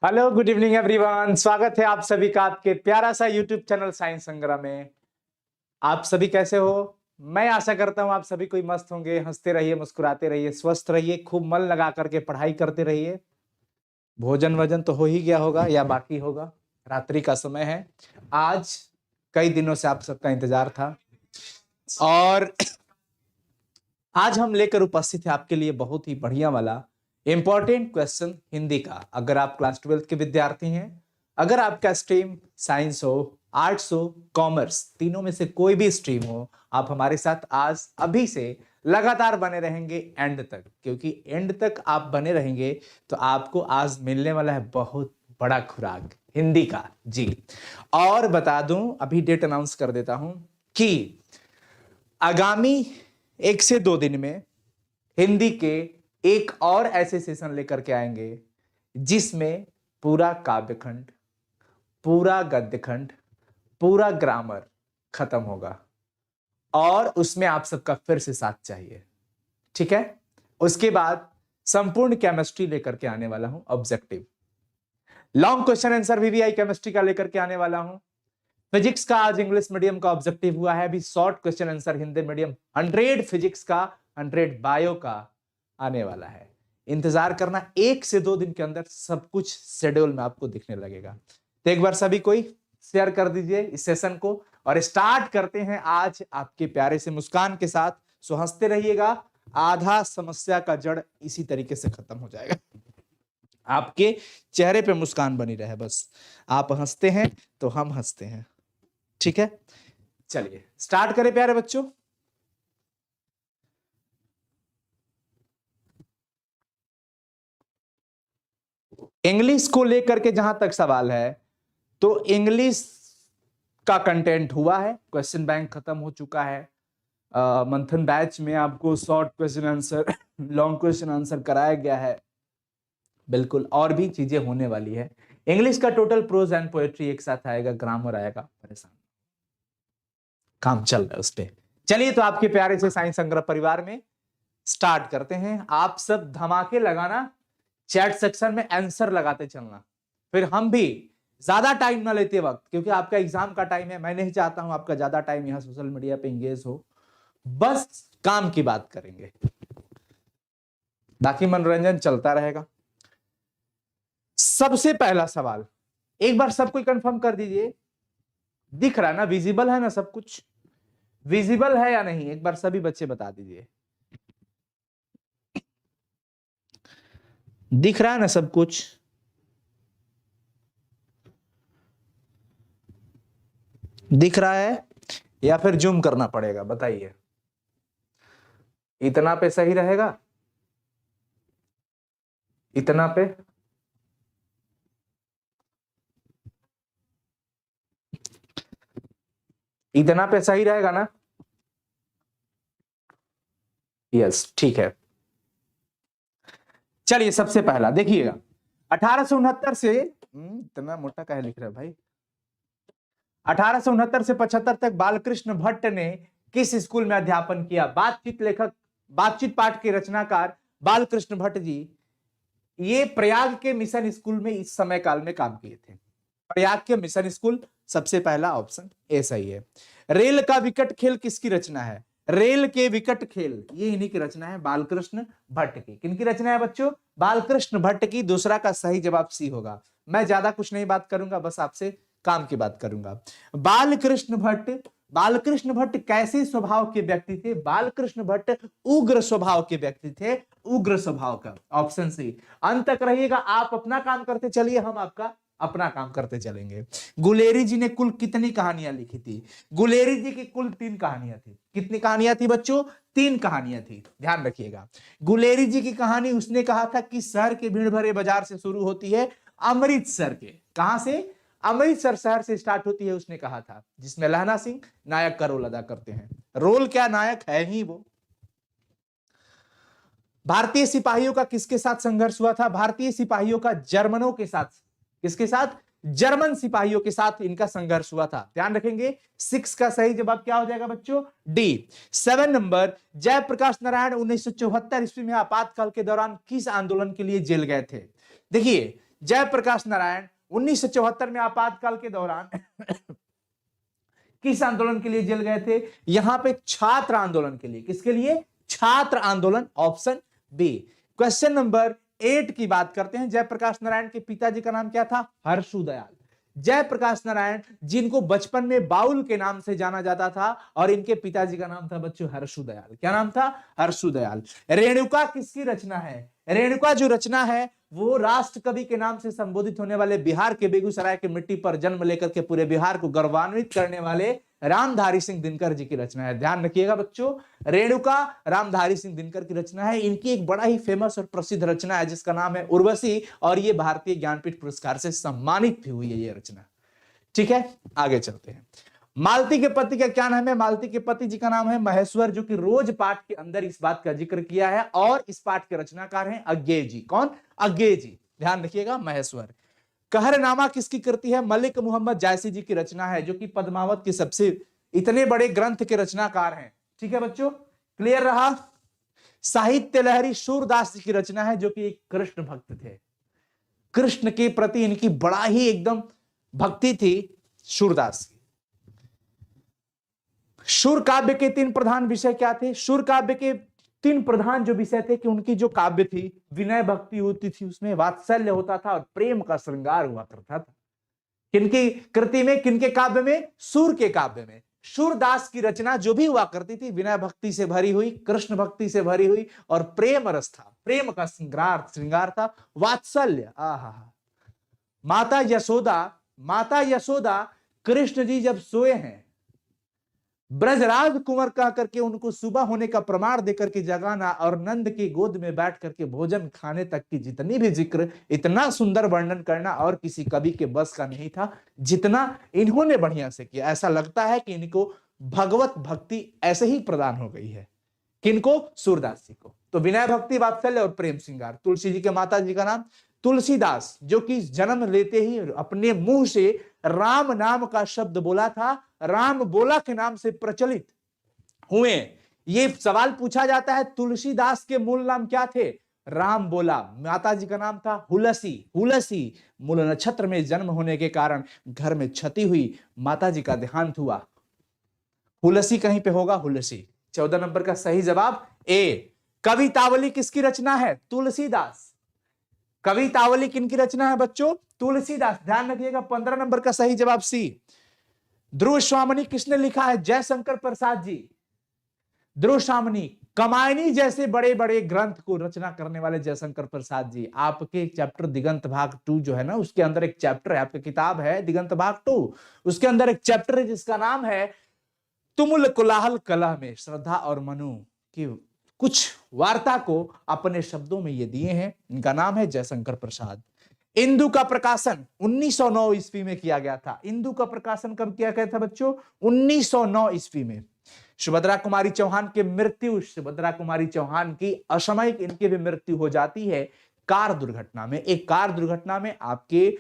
Hello, good evening everyone. स्वागत है आप सभी का आपके प्यारा सा यूट्यूब चैनल साइंस संग्रह में। आप सभी कैसे हो? मैं आशा करता हूं आप सभी कोई मस्त होंगे। हंसते रहिए, मुस्कुराते रहिए, स्वस्थ रहिए, खूब मन लगा करके पढ़ाई करते रहिए। भोजन वजन तो हो ही गया होगा या बाकी होगा? रात्रि का समय है। आज कई दिनों से आप सबका इंतजार था और आज हम लेकर उपस्थित है आपके लिए बहुत ही बढ़िया वाला इंपॉर्टेंट क्वेश्चन हिंदी का। अगर आप क्लास 12 के विद्यार्थी हैं, अगर आपका स्ट्रीम साइंस हो, आर्ट्स हो, कॉमर्स, तीनों में से कोई भी स्ट्रीम हो, आप हमारे साथ आज अभी से लगातार बने रहेंगे एंड तक, क्योंकि एंड तक आप बने रहेंगे तो आपको आज मिलने वाला है बहुत बड़ा खुराक हिंदी का जी। और बता दूं, अभी डेट अनाउंस कर देता हूं कि आगामी 1 से 2 दिन में हिंदी के एक और ऐसे सेशन लेकर के आएंगे जिसमें पूरा काव्यखंड, पूरा गद्यखंड, पूरा ग्रामर खत्म होगा और उसमें आप सबका फिर से साथ चाहिए। ठीक है? उसके बाद संपूर्ण केमिस्ट्री लेकर के आने वाला हूं, objective long question answer VVI chemistry का लेकर के आने वाला हूं। फिजिक्स का आज इंग्लिश मीडियम का ऑब्जेक्टिव हुआ है, अभी short question answer Hindi medium 100 physics का, 100 बायो का आने वाला है। इंतजार करना, 1 से 2 दिन के अंदर सब कुछ शेड्यूल में आपको दिखने लगेगा। तो एक बार सभी कोई शेयर कर दीजिए इस सेशन को और स्टार्ट करते हैं आज आपके प्यारे से मुस्कान के साथ। सो हंसते रहिएगा, आधा समस्या का जड़ इसी तरीके से खत्म हो जाएगा। आपके चेहरे पे मुस्कान बनी रहे, बस आप हंसते हैं तो हम हंसते हैं। ठीक है, चलिए स्टार्ट करें प्यारे बच्चों। इंग्लिश को लेकर के जहां तक सवाल है तो इंग्लिश का कंटेंट हुआ है, क्वेश्चन बैंक खत्म हो चुका है। मंथन बैच में आपको short question answer, long question answer कराया गया है। बिल्कुल, और भी चीजें होने वाली है। इंग्लिश का टोटल प्रोज एंड पोएट्री एक साथ आएगा, ग्रामर आएगा, परेशान काम चल रहा है उस पर। चलिए तो आपके प्यारे से साइंस संग्रह परिवार में स्टार्ट करते हैं। आप सब धमाके लगाना, चैट सेक्शन में आंसर लगाते चलना, फिर हम भी ज्यादा टाइम ना लेते वक्त, क्योंकि आपका एग्जाम का टाइम है। मैं नहीं चाहता हूं आपका ज्यादा टाइम यहां सोशल मीडिया पे एंगेज हो, बस काम की बात करेंगे, बाकी मनोरंजन चलता रहेगा। सबसे पहला सवाल एक बार सब कोई कंफर्म कर दीजिए, दिख रहा है ना, विजिबल है ना, सब कुछ विजिबल है या नहीं, एक बार सभी बच्चे बता दीजिए। दिख रहा है ना सब कुछ? दिख रहा है या फिर जूम करना पड़ेगा, बताइए। इतना पे सही रहेगा? इतना पे? इतना पे सही रहेगा ना? यस, ठीक है। चलिए सबसे पहला देखिएगा, 1869 से इतना मोटा काहे लिख रहे हैं भाई? 1869 से 75 तक बालकृष्ण भट्ट ने किस स्कूल में अध्यापन किया? बातचीत लेखक, बातचीत पाठ के रचनाकार बालकृष्ण भट्ट जी ये प्रयाग के मिशन स्कूल में इस समय काल में काम किए थे। प्रयाग के मिशन स्कूल, सबसे पहला ऑप्शन ए सही है। रेल का विकट खेल किसकी रचना है? रेल के विकट खेल ये इन्हीं की रचना है, बालकृष्ण भट्ट की। किनकी रचना है बच्चों? बालकृष्ण भट्ट की। दूसरा का सही जवाब सी होगा। मैं ज्यादा कुछ नहीं बात करूंगा, बस आपसे काम की बात करूंगा। बालकृष्ण भट्ट, बालकृष्ण भट्ट कैसे स्वभाव के व्यक्ति थे? बालकृष्ण भट्ट उग्र स्वभाव के व्यक्ति थे, उग्र स्वभाव का, ऑप्शन सी। अंत तक रहिएगा, आप अपना काम करते चलिए, हम आपका अपना काम करते चलेंगे। गुलेरी जी ने कुल कितनी कहानियां लिखी थी? गुलेरी जी की कुल 3 कहानियां थी। कितनी कहानियां थी बच्चों? 3 कहानियां थी, ध्यान रखिएगा। गुलेरी जी की कहानी उसने कहा था कि शहर के भीड़ भरे बाजार से शुरू होती है, अमृतसर के, कहां से? अमृतसर शहर से स्टार्ट होती है, उसने कहा था, जिसमें लहना सिंह नायक का रोल अदा करते हैं। रोल क्या, नायक है ही वो। भारतीय सिपाहियों का किसके साथ संघर्ष हुआ था? भारतीय सिपाहियों का जर्मनों के साथ। किसके साथ? जर्मन सिपाहियों के साथ इनका संघर्ष हुआ था, ध्यान रखेंगे। 6 का सही जवाब क्या हो जाएगा बच्चों? डी। 7 नंबर, जयप्रकाश नारायण 1974 ईस्वी में आपातकाल के दौरान किस आंदोलन के लिए जेल गए थे? देखिए, जयप्रकाश नारायण 1974 में आपातकाल के दौरान किस आंदोलन के लिए जेल गए थे? यहां पे छात्र आंदोलन के लिए। किसके लिए? छात्र आंदोलन, ऑप्शन बी। क्वेश्चन नंबर 8 की बात करते हैं। जयप्रकाश नारायण के पिताजी का नाम क्या था? हर्षु दयाल। जयप्रकाश नारायण जिनको बचपन में बाउल के नाम से जाना जाता था, और इनके पिताजी का नाम था बच्चों हर्षु दयाल। क्या नाम था? हर्षु दयाल। रेणुका किसकी रचना है? रेणुका जो रचना है वो राष्ट्र कवि के नाम से संबोधित होने वाले बिहार के बेगूसराय की मिट्टी पर जन्म लेकर के पूरे बिहार को गौरवान्वित करने वाले रामधारी सिंह दिनकर जी की रचना है। ध्यान रखिएगा बच्चों, रेणुका रामधारी सिंह दिनकर की रचना है। इनकी एक बड़ा ही फेमस और प्रसिद्ध रचना है जिसका नाम है उर्वशी, और ये भारतीय ज्ञानपीठ पुरस्कार से सम्मानित भी हुई है ये रचना। ठीक है, आगे चलते हैं। मालती के पति का क्या नाम है? मालती के पति जी का नाम है महेश्वर, जो कि रोज पाठ के अंदर इस बात का जिक्र किया है, और इस पाठ के रचनाकार हैं अज्ञेय जी। कौन? अज्ञेय जी। ध्यान रखिएगा, महेश्वर। कहरनामा किसकी कृति है? मलिक मोहम्मद जायसी जी की रचना है, जो कि पद्मावत के सबसे इतने बड़े ग्रंथ के रचनाकार हैं। ठीक है बच्चों, क्लियर रहा? साहित्य लहरी सूरदास जी की रचना है, जो कि एक कृष्ण भक्त थे। कृष्ण के प्रति इनकी बड़ा ही एकदम भक्ति थी सूरदास की। शूर काव्य के 3 प्रधान विषय क्या थे? शूर काव्य के 3 प्रधान जो विषय थे कि उनकी जो काव्य थी, विनय भक्ति होती थी, उसमें वात्सल्य होता था, और प्रेम का श्रृंगार हुआ करता था। किनकी कृति में, किनके काव्य में? शूर के काव्य में। सूरदास की रचना जो भी हुआ करती थी, विनय भक्ति से भरी हुई, कृष्ण भक्ति से भरी हुई, और प्रेम रस था, प्रेम का श्रृंगार था, वात्सल्य। माता यशोदा कृष्ण जी जब सोए हैं, ब्रजराज कुंवर कह करके उनको सुबह होने का प्रमाण देकर के जगाना, और नंद की गोद में बैठ करके भोजन खाने तक की जितनी भी जिक्र, इतना सुंदर वर्णन करना और किसी कवि के बस का नहीं था जितना इन्होंने बढ़िया से किया। ऐसा लगता है कि इनको भगवत भक्ति ऐसे ही प्रदान हो गई है। किनको? सूरदास जी को। तो विनय भक्ति, वात्सल्य और प्रेम श्रृंगार। तुलसी जी के माता जी का नाम तुलसीदास, जो कि जन्म लेते ही अपने मुंह से राम नाम का शब्द बोला था, राम बोला के नाम से प्रचलित हुए। ये सवाल पूछा जाता है, तुलसीदास के मूल नाम क्या थे? राम बोला। माता जी का नाम था हुलसी। हुलसी मूल नक्षत्र में जन्म होने के कारण घर में क्षति हुई, माता जी का देहांत हुआ। हुलसी कहीं पे होगा, हुलसी। 14 नंबर का सही जवाब ए। कवितावली किसकी रचना है? तुलसीदास। कवितावली किनकी रचना है बच्चों? तुलसीदास। ध्यान रखिएगा, 15 नंबर का सही जवाब सी। ध्रुव स्वामिनी किसने लिखा है? जयशंकर प्रसाद जी। ध्रुव स्वामिनी, कमायनी जैसे बड़े बड़े ग्रंथ को रचना करने वाले जयशंकर प्रसाद जी। आपके चैप्टर दिगंत भाग 2 जो है ना, उसके अंदर एक चैप्टर है, आपकी किताब है दिगंत भाग 2, उसके अंदर एक चैप्टर है जिसका नाम है तुमुल कोलाहल कलह में श्रद्धा और मनु की कुछ वार्ता को अपने शब्दों में ये दिए हैं। इनका नाम है जयशंकर प्रसाद। इंदु का प्रकाशन 1909 ईस्वी में किया गया था। इंदु का प्रकाशन कब किया गया था बच्चों? 1909 ईस्वी में। सुभद्रा कुमारी चौहान की मृत्यु, सुभद्रा कुमारी चौहान की असामयिक इनकी भी मृत्यु हो जाती है कार दुर्घटना में। एक कार दुर्घटना में आपके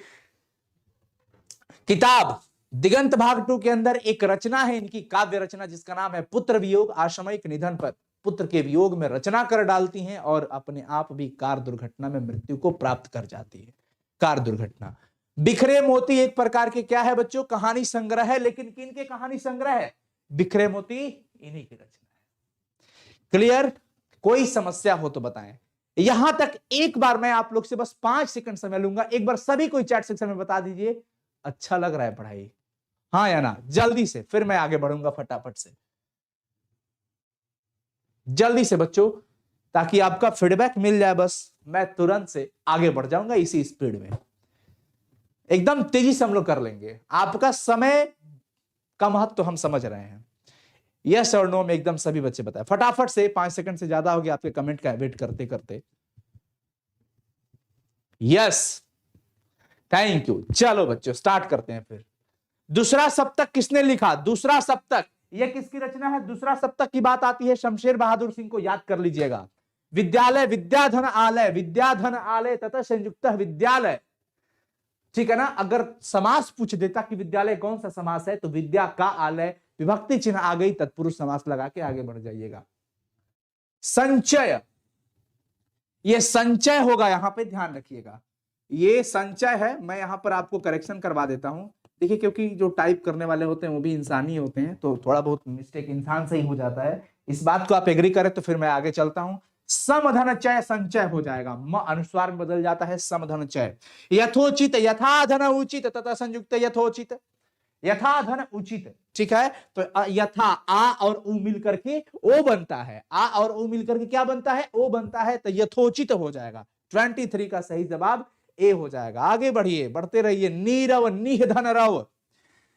किताब दिगंत भाग 2 के अंदर एक रचना है इनकी, काव्य रचना, जिसका नाम है पुत्र वियोग। असामयिक निधन पर पुत्र के वियोग में रचना कर डालती हैं, और अपने आप भी कार दुर्घटना में मृत्यु को प्राप्त कर जाती है। कार दुर्घटना। बिखरे मोती एक प्रकार के क्या है बच्चों? कहानी संग्रह है। लेकिन किनके कहानी संग्रह है? बिखरे मोती इन्हीं की रचना है। क्लियर? कोई समस्या हो तो बताएं। यहां तक एक बार मैं आप लोग से बस 5 सेकंड समय लूंगा, एक बार सभी कोई चैट सेक्शन में बता दीजिए अच्छा लग रहा है पढ़ाई, हाँ या ना? जल्दी से, फिर मैं आगे बढ़ूंगा फटाफट से। जल्दी से बच्चों, ताकि आपका फीडबैक मिल जाए, बस मैं तुरंत से आगे बढ़ जाऊंगा इसी स्पीड में। एकदम तेजी से हम लोग कर लेंगे। आपका समय का महत्व तो हम समझ रहे हैं। यस और नो में एकदम सभी बच्चे बताए फटाफट से। 5 सेकंड से ज्यादा हो गया आपके कमेंट का वेट करते करते। Yes, thank you. चलो बच्चों स्टार्ट करते हैं फिर। दूसरा सप्तक किसने लिखा? दूसरा सप्तक, यह किसकी रचना है? दूसरा सप्तक की बात आती है शमशेर बहादुर सिंह को, याद कर लीजिएगा। विद्यालय, विद्याधन आलय, विद्याधन आलय तथा संयुक्त विद्यालय। ठीक है ना? अगर समास पूछ देता कि विद्यालय कौन सा समास है, तो विद्या का आलय, विभक्ति चिन्ह आ गई, तत्पुरुष समास लगा के आगे बढ़ जाइएगा। संचय, यह संचय होगा, यहां पे ध्यान रखिएगा। ये संचय है। मैं यहाँ पर आपको करेक्शन करवा देता हूं। देखिए, क्योंकि जो टाइप करने वाले होते हैं वो भी इंसान ही होते हैं, तो थोड़ा बहुत मिस्टेक इंसान से ही हो जाता है। इस बात को आप एग्री करें तो फिर मैं आगे चलता हूं। समधन चय संचय हो जाएगा, म अनुस्वार में बदल जाता है समधन चय। यथोचित, यथा धन उचित तथा संयुक्त यथोचित, यथा धन उचित, ठीक है। तो यथा आ और उ मिलकर के ओ बनता है, आ और उ मिलकर के क्या बनता है, ओ बनता है, तो यथोचित हो जाएगा। 23 का सही जवाब ए हो जाएगा। आगे बढ़िए, बढ़ते रहिए। नीरव, निह धन रव,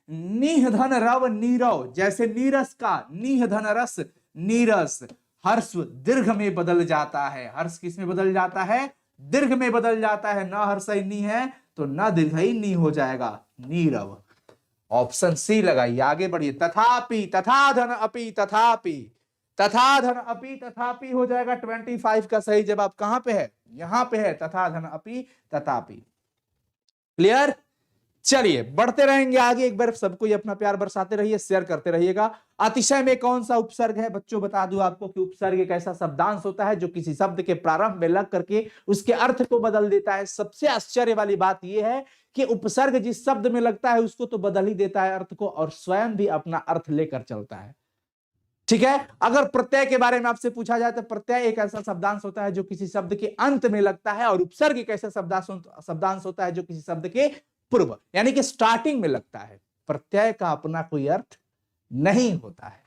निह धन रव नीरव, जैसे नीरस का निह धन रस नीरस, हर्ष दीर्घ में बदल जाता है। हर्ष किस में बदल जाता है, दीर्घ में बदल जाता है। न हर्ष नी है तो न दीर्घ नी हो जाएगा, नीरव। ऑप्शन सी लगाइए। आगे बढ़िए। तथापि, तथा धन अपि तथापि, तथा धन अपि तथापि हो जाएगा। 25 का सही जवाब कहां पे है, यहां पे है, तथा धन अपि तथापि। क्लियर। चलिए बढ़ते रहेंगे आगे। एक बार सबको अपना प्यार बरसाते रहिए, शेयर करते रहिएगा। अतिशय में कौन सा उपसर्ग है बच्चों, बता दूं आपको कि उपसर्ग एक ऐसा शब्दांश होता है जो किसी शब्द के प्रारंभ में लग करके उसके अर्थ को बदल देता है। सबसे आश्चर्य वाली बात यह है कि उपसर्ग जिस शब्द में लगता है उसको तो बदल ही देता है अर्थ को, और स्वयं भी अपना अर्थ लेकर चलता है। ठीक है। अगर प्रत्यय के बारे में आपसे पूछा जाए तो प्रत्यय एक ऐसा शब्दांश होता है जो किसी शब्द के अंत में लगता है, और उपसर्ग एक ऐसा शब्दांश होता है जो किसी शब्द के पूर्व यानी कि स्टार्टिंग में लगता है। प्रत्यय का अपना कोई अर्थ नहीं होता है।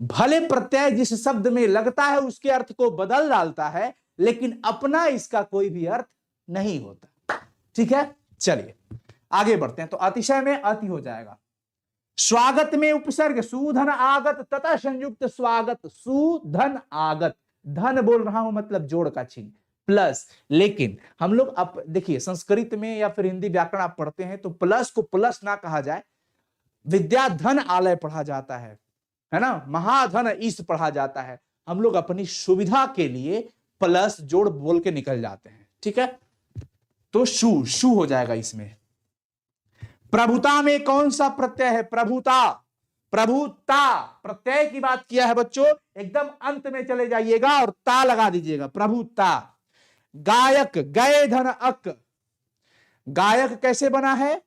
भले प्रत्यय जिस शब्द में लगता है उसके अर्थ को बदल डालता है, लेकिन अपना इसका कोई भी अर्थ नहीं होता। ठीक है। चलिए आगे बढ़ते हैं। तो अतिशय में अति हो जाएगा। स्वागत में उपसर्ग सुधन आगत तथा संयुक्त स्वागत, सुधन आगत, धन बोल रहा हूं मतलब जोड़ का चिन्ह प्लस। लेकिन हम लोग अब देखिए संस्कृत में या फिर हिंदी व्याकरण आप पढ़ते हैं तो प्लस को प्लस ना कहा जाए, विद्या धन आलय पढ़ा जाता है ना, महाधन ईश पढ़ा जाता है। हम लोग अपनी सुविधा के लिए प्लस जोड़ बोल के निकल जाते हैं। ठीक है। तो शु हो जाएगा इसमें। प्रभुता में कौन सा प्रत्यय है, प्रभुता, प्रभुता प्रत्यय की बात किया है बच्चों, एकदम अंत में चले जाइएगा और ता लगा दीजिएगा, प्रभुता। गायक, गए धन अक, गायक कैसे बना है,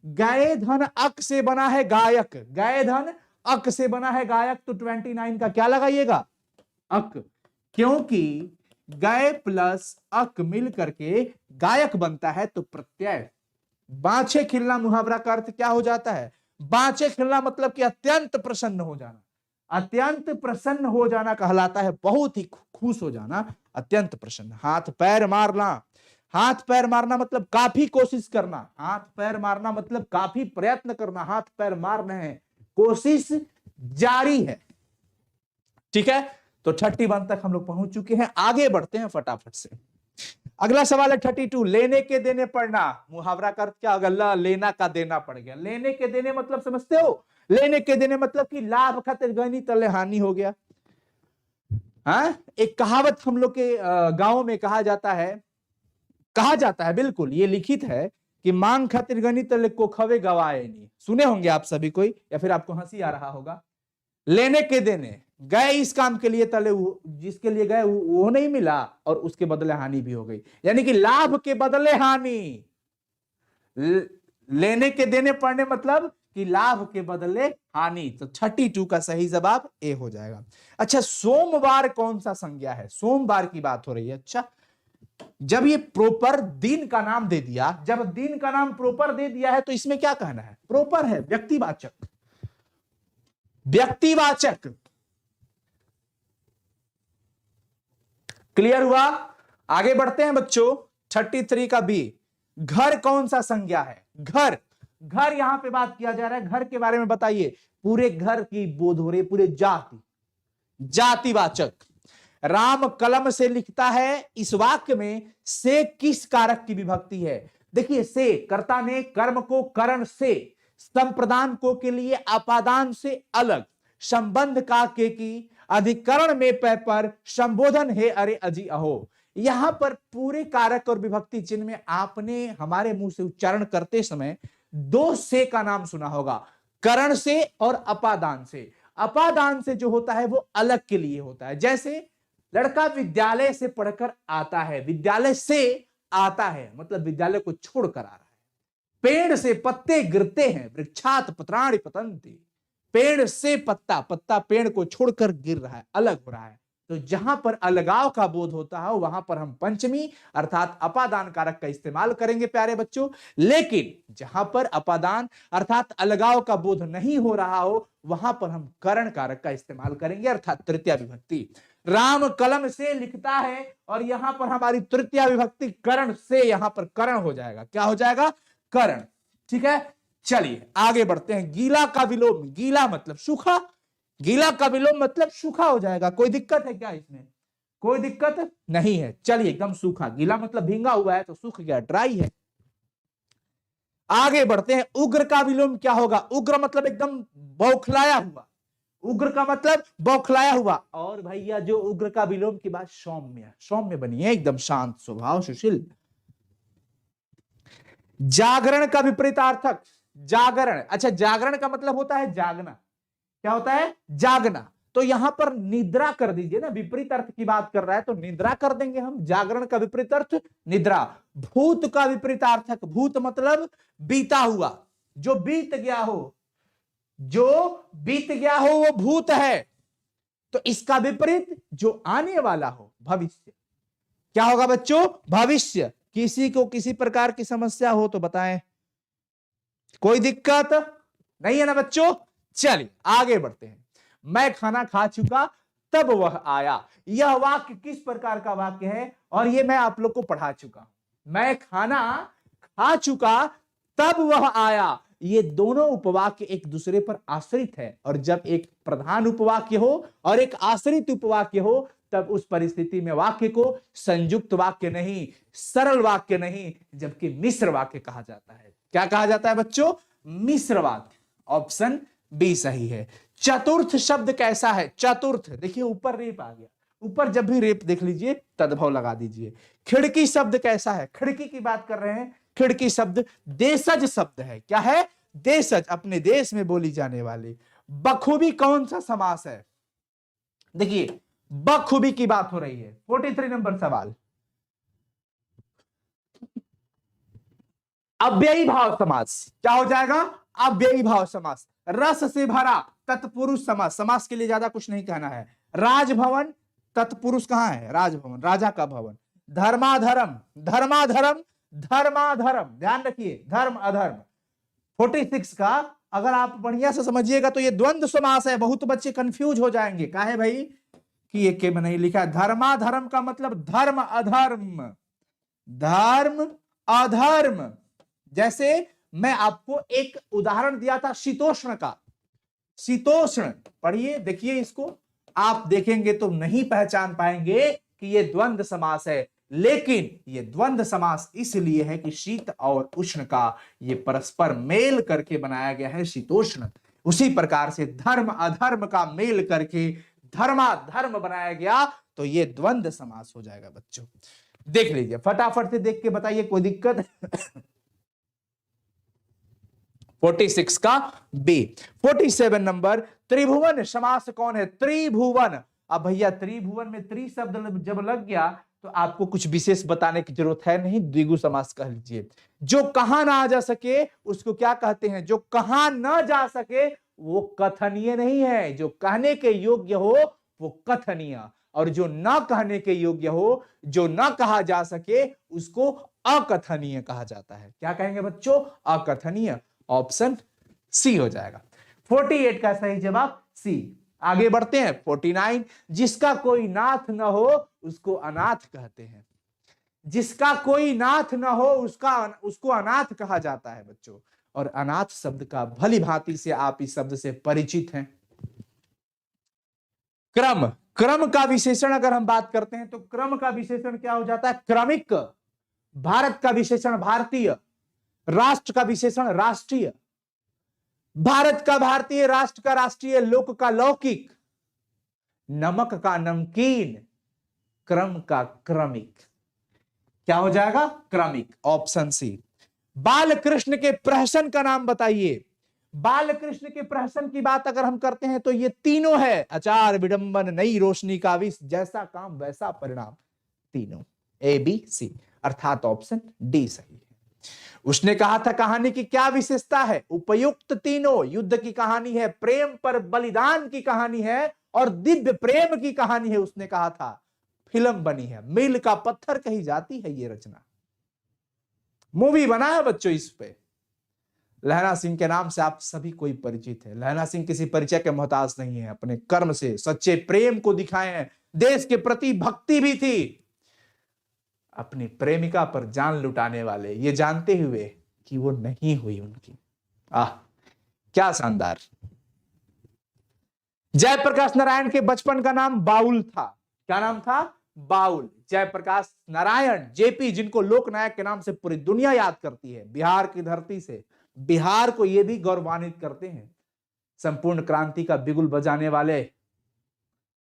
गए धन अक से बना है गायक, गए धन अक से बना है गायक। तो 29 का क्या लगाइएगा, अक, क्योंकि गए प्लस अक मिल करके गायक बनता है। तो प्रत्यय बाछे खिलना मुहावरा का अर्थ क्या हो जाता है, बाछे खिलना मतलब कि अत्यंत प्रसन्न हो जाना, अत्यंत प्रसन्न हो जाना कहलाता है, बहुत ही खुश हो जाना, अत्यंत प्रसन्न। हाथ पैर मारना, हाथ पैर मारना मतलब काफी कोशिश करना, हाथ पैर मारना मतलब काफी प्रयत्न करना, हाथ पैर मार रहे हैं, कोशिश जारी है। ठीक है। तो 31 तक हम लोग पहुंच चुके हैं। आगे बढ़ते हैं फटाफट से। अगला सवाल है 32, लेने के देने पड़ना। मुहावरा का अर्थ क्या होगा, लेना का देना पड़ गया। लेने के देने मतलब समझते हो, लेने के देने मतलब कि लाभ खातिर गनी तले हानि हो गया। हाँ, एक कहावत हम लोग के गांव में कहा जाता है, बिल्कुल ये लिखित है कि मांग खातिर गनी तले को खवे गवाए नहीं। सुने होंगे आप सभी कोई, या फिर आपको हंसी आ रहा होगा। लेने के देने, गए इस काम के लिए तले, जिसके लिए गए वो नहीं मिला और उसके बदले हानि भी हो गई, यानी कि लाभ के बदले हानि। लेने के देने पड़ने मतलब कि लाभ के बदले हानि। तो 32 का सही जवाब ए हो जाएगा। अच्छा, सोमवार कौन सा संज्ञा है, सोमवार की बात हो रही है। अच्छा, जब ये प्रॉपर दिन का नाम दे दिया, जब दिन का नाम प्रॉपर दे दिया है तो इसमें क्या कहना है, प्रॉपर है, व्यक्तिवाचक, व्यक्तिवाचक। क्लियर हुआ। आगे बढ़ते हैं बच्चों। 33 का बी, घर कौन सा संज्ञा है, घर, घर यहां पे बात किया जा रहा है, घर के बारे में बताइए। पूरे घर की बोध हो रही है, पूरे जाति, जातिवाचक। राम कलम से लिखता है, इस वाक्य में से किस कारक की विभक्ति है। देखिए, से कर्ता ने कर्म को करण से, संप्रदान को के लिए अपादान से अलग, संबंध का के की, अधिकरण में पै पर, संबोधन है अरे अजी अहो। यहां पर पूरे कारक और विभक्ति चिन्ह में आपने हमारे मुंह से उच्चारण करते समय दो से का नाम सुना होगा, करण से और अपादान से। अपादान से जो होता है वो अलग के लिए होता है। जैसे लड़का विद्यालय से पढ़कर आता है, विद्यालय से आता है, मतलब विद्यालय को छोड़कर आ रहा है। पेड़ से पत्ते गिरते हैं, वृक्षात पत्राणि पतन्ति, पेड़ से पत्ता, पत्ता पेड़ को छोड़कर गिर रहा है, अलग हो रहा है। तो जहां पर अलगाव का बोध होता है वहां पर हम पंचमी अर्थात अपादान कारक का इस्तेमाल करेंगे प्यारे बच्चों। लेकिन जहां पर अपादान अर्थात अलगाव का बोध नहीं हो रहा हो वहां पर हम करण कारक का इस्तेमाल करेंगे अर्थात तृतीया विभक्ति। राम कलम से लिखता है और यहां पर हमारी तृतीया विभक्ति करण से, यहां पर करण हो जाएगा, क्या हो जाएगा, करण। ठीक है, चलिए आगे बढ़ते हैं। गीला का विलोम, गीला मतलब सूखा, गीला का विलोम मतलब सूखा हो जाएगा। कोई दिक्कत है क्या इसमें, कोई दिक्कत नहीं है। चलिए एकदम सूखा, गीला मतलब भींगा हुआ है तो सूख गया, ड्राई है। आगे बढ़ते हैं। उग्र का विलोम क्या होगा, उग्र मतलब एकदम बौखलाया हुआ, उग्र का मतलब बौखलाया हुआ। और भैया जो उग्र का विलोम की बात, सौम्य, सौम्य बनिए, एकदम शांत स्वभाव, सुशील। जागरण का विपरीतार्थक, जागरण, अच्छा जागरण का मतलब होता है जागना, क्या होता है, जागना। तो यहां पर निद्रा कर दीजिए ना, विपरीत अर्थ की बात कर रहा है तो निद्रा कर देंगे हम। जागरण का विपरीत अर्थ निद्रा। भूत का विपरीतार्थक, भूत मतलब बीता हुआ, जो बीत गया हो, जो बीत गया हो वो भूत है। तो इसका विपरीत जो आने वाला हो, भविष्य। क्या होगा बच्चों, भविष्य। किसी को किसी प्रकार की समस्या हो तो बताएं, कोई दिक्कत नहीं है ना बच्चों। चलिए आगे बढ़ते हैं। मैं खाना खा चुका तब वह आया, यह वाक्य किस प्रकार का वाक्य है, और यह मैं आप लोग को पढ़ा चुका। मैं खाना खा चुका तब वह आया, ये दोनों उपवाक्य एक दूसरे पर आश्रित है, और जब एक प्रधान उपवाक्य हो और एक आश्रित उपवाक्य हो तब उस परिस्थिति में वाक्य को संयुक्त वाक्य नहीं, सरल वाक्य नहीं, जबकि मिश्र वाक्य कहा जाता है। क्या कहा जाता है बच्चों, मिश्र वाक्य। ऑप्शन बी सही है। चतुर्थ शब्द कैसा है, चतुर्थ, देखिए ऊपर रेप आ गया, ऊपर जब भी रेप देख लीजिए तद्भव लगा दीजिए। खिड़की शब्द कैसा है, खिड़की की बात कर रहे हैं, खिड़की शब्द देशज शब्द है। क्या है, देशज, अपने देश में बोली जाने वाली। बखूबी कौन सा समास है, देखिए बखूबी की बात हो रही है। 43 नंबर सवाल, अव्ययी भाव समास, क्या हो जाएगा, अव्ययी भाव समास। रस से भरा तत्पुरुष समास, समास के लिए ज्यादा कुछ नहीं कहना है। राजभवन, तत्पुरुष कहां है, राजभवन, राजा का भवन। धर्माधर्म, धर्माधर्म, धर्माधर्म, ध्यान रखिए, धर्म अधर्म। 46 का अगर आप बढ़िया से समझिएगा तो ये द्वंद्व समास है, बहुत बच्चे कंफ्यूज हो जाएंगे। क्या है भाई कि ये के में नहीं लिखा है। धर्माधर्म का मतलब धर्म अधर्म, धर्म अधर्म। जैसे मैं आपको एक उदाहरण दिया था शीतोष्ण का, शीतोष्ण पढ़िए, देखिए इसको, आप देखेंगे तो नहीं पहचान पाएंगे कि ये द्वंद्व समास है, लेकिन ये द्वंद्व समास इसलिए है कि शीत और उष्ण का ये परस्पर मेल करके बनाया गया है शीतोष्ण। उसी प्रकार से धर्म अधर्म का मेल करके धर्माधर्म बनाया गया, तो ये द्वंद्व समास हो जाएगा बच्चों। देख लीजिए, फटाफट से देख के बताइए, कोई दिक्कत 46 का बी। 47 नंबर, त्रिभुवन समास कौन है, त्रिभुवन। अब भैया त्रिभुवन में त्रि शब्द जब लग गया तो आपको कुछ विशेष बताने की जरूरत है नहीं, द्विगु समास कह लीजिए। जो कहां ना आ जा सके उसको क्या कहते हैं, जो कहां ना जा सके वो कथनीय नहीं है, जो कहने के योग्य हो वो कथनीय, और जो ना कहने के योग्य हो, जो ना कहा जा सके उसको अकथनीय कहा जाता है। क्या कहेंगे बच्चों, अकथनीय। ऑप्शन सी हो जाएगा। 48 का सही जवाब सी। आगे बढ़ते हैं। 49, जिसका कोई नाथ न हो उसको अनाथ कहते हैं, जिसका कोई नाथ न हो उसको अनाथ कहा जाता है बच्चों। और अनाथ शब्द का भली भांति से आप इस शब्द से परिचित हैं। क्रम, क्रम का विशेषण अगर हम बात करते हैं तो क्रम का विशेषण क्या हो जाता है, क्रमिक। भारत का विशेषण भारतीय, राष्ट्र का विशेषण राष्ट्रीय, भारत का भारतीय, राष्ट्र का राष्ट्रीय, लोक का लौकिक, नमक का नमकीन, क्रम का क्रमिक। क्या हो जाएगा, क्रमिक। Option C. बाल कृष्ण के प्रहसन का नाम बताइए। बाल कृष्ण के प्रहसन की बात अगर हम करते हैं तो ये तीनों है, आचार विडंबन, नई रोशनी का विष, जैसा काम वैसा परिणाम, तीनों। ए बी सी, अर्थात ऑप्शन डी सही है। उसने कहा था कहानी की क्या विशेषता है? उपयुक्त तीनों युद्ध की कहानी है, प्रेम पर बलिदान की कहानी है और दिव्य प्रेम की कहानी है। उसने कहा था फिल्म बनी है, मील का पत्थर कही जाती है ये रचना। मूवी बना है बच्चों इस पे। लहरा सिंह के नाम से आप सभी कोई परिचित है। लहरा सिंह किसी परिचय के मोहताज नहीं है, अपने कर्म से सच्चे प्रेम को दिखाए हैं, देश के प्रति भक्ति भी थी, अपनी प्रेमिका पर जान लुटाने वाले, ये जानते हुए कि वो नहीं हुई उनकी। क्या शानदार। जयप्रकाश नारायण के बचपन का नाम बाउल था। क्या नाम था? बाउल। जयप्रकाश नारायण जेपी, जिनको लोकनायक के नाम से पूरी दुनिया याद करती है, बिहार की धरती से बिहार को ये भी गौरवान्वित करते हैं, संपूर्ण क्रांति का बिगुल बजाने वाले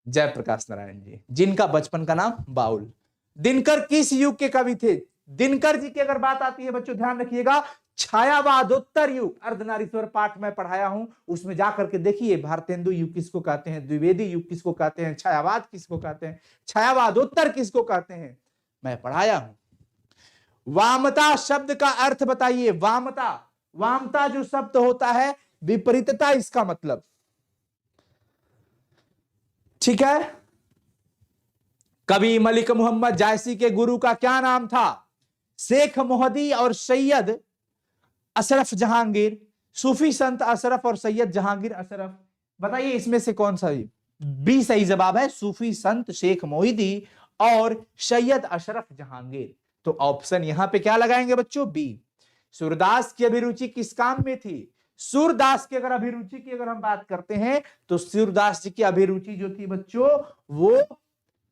जयप्रकाश नारायण जी, जिनका बचपन का नाम बाउल। दिनकर किस युग के कवि थे? दिनकर जी की अगर बात आती है बच्चों ध्यान रखिएगा, छायावादोत्तर युग, अर्धनारीश्वर पाठ में पढ़ाया हूं, उसमें जाकर के देखिए भारतेंदु युग किसको कहते हैं, द्विवेदी युग किसको कहते हैं, छायावाद किसको कहते हैं, छायावादोत्तर किसको कहते हैं, मैं पढ़ाया हूं। वामता शब्द का अर्थ बताइए। वामता, वामता जो शब्द होता है विपरीतता इसका मतलब, ठीक है। कवि मलिक मोहम्मद जायसी के गुरु का क्या नाम था? शेख मोहदी और सैयद अशरफ जहांगीर। सूफी संत अशरफ और सैयद जहांगीर अशरफ, बताइए इसमें से कौन सा? बी सही जवाब है, सूफी संत शेख मोहिदी और सैयद अशरफ जहांगीर। तो ऑप्शन यहां पे क्या लगाएंगे बच्चों? बी। सूरदास की अभिरुचि किस काम में थी? सूरदास की अगर अभिरुचि की अगर हम बात करते हैं तो सूरदास जी की अभिरुचि जो थी बच्चों, वो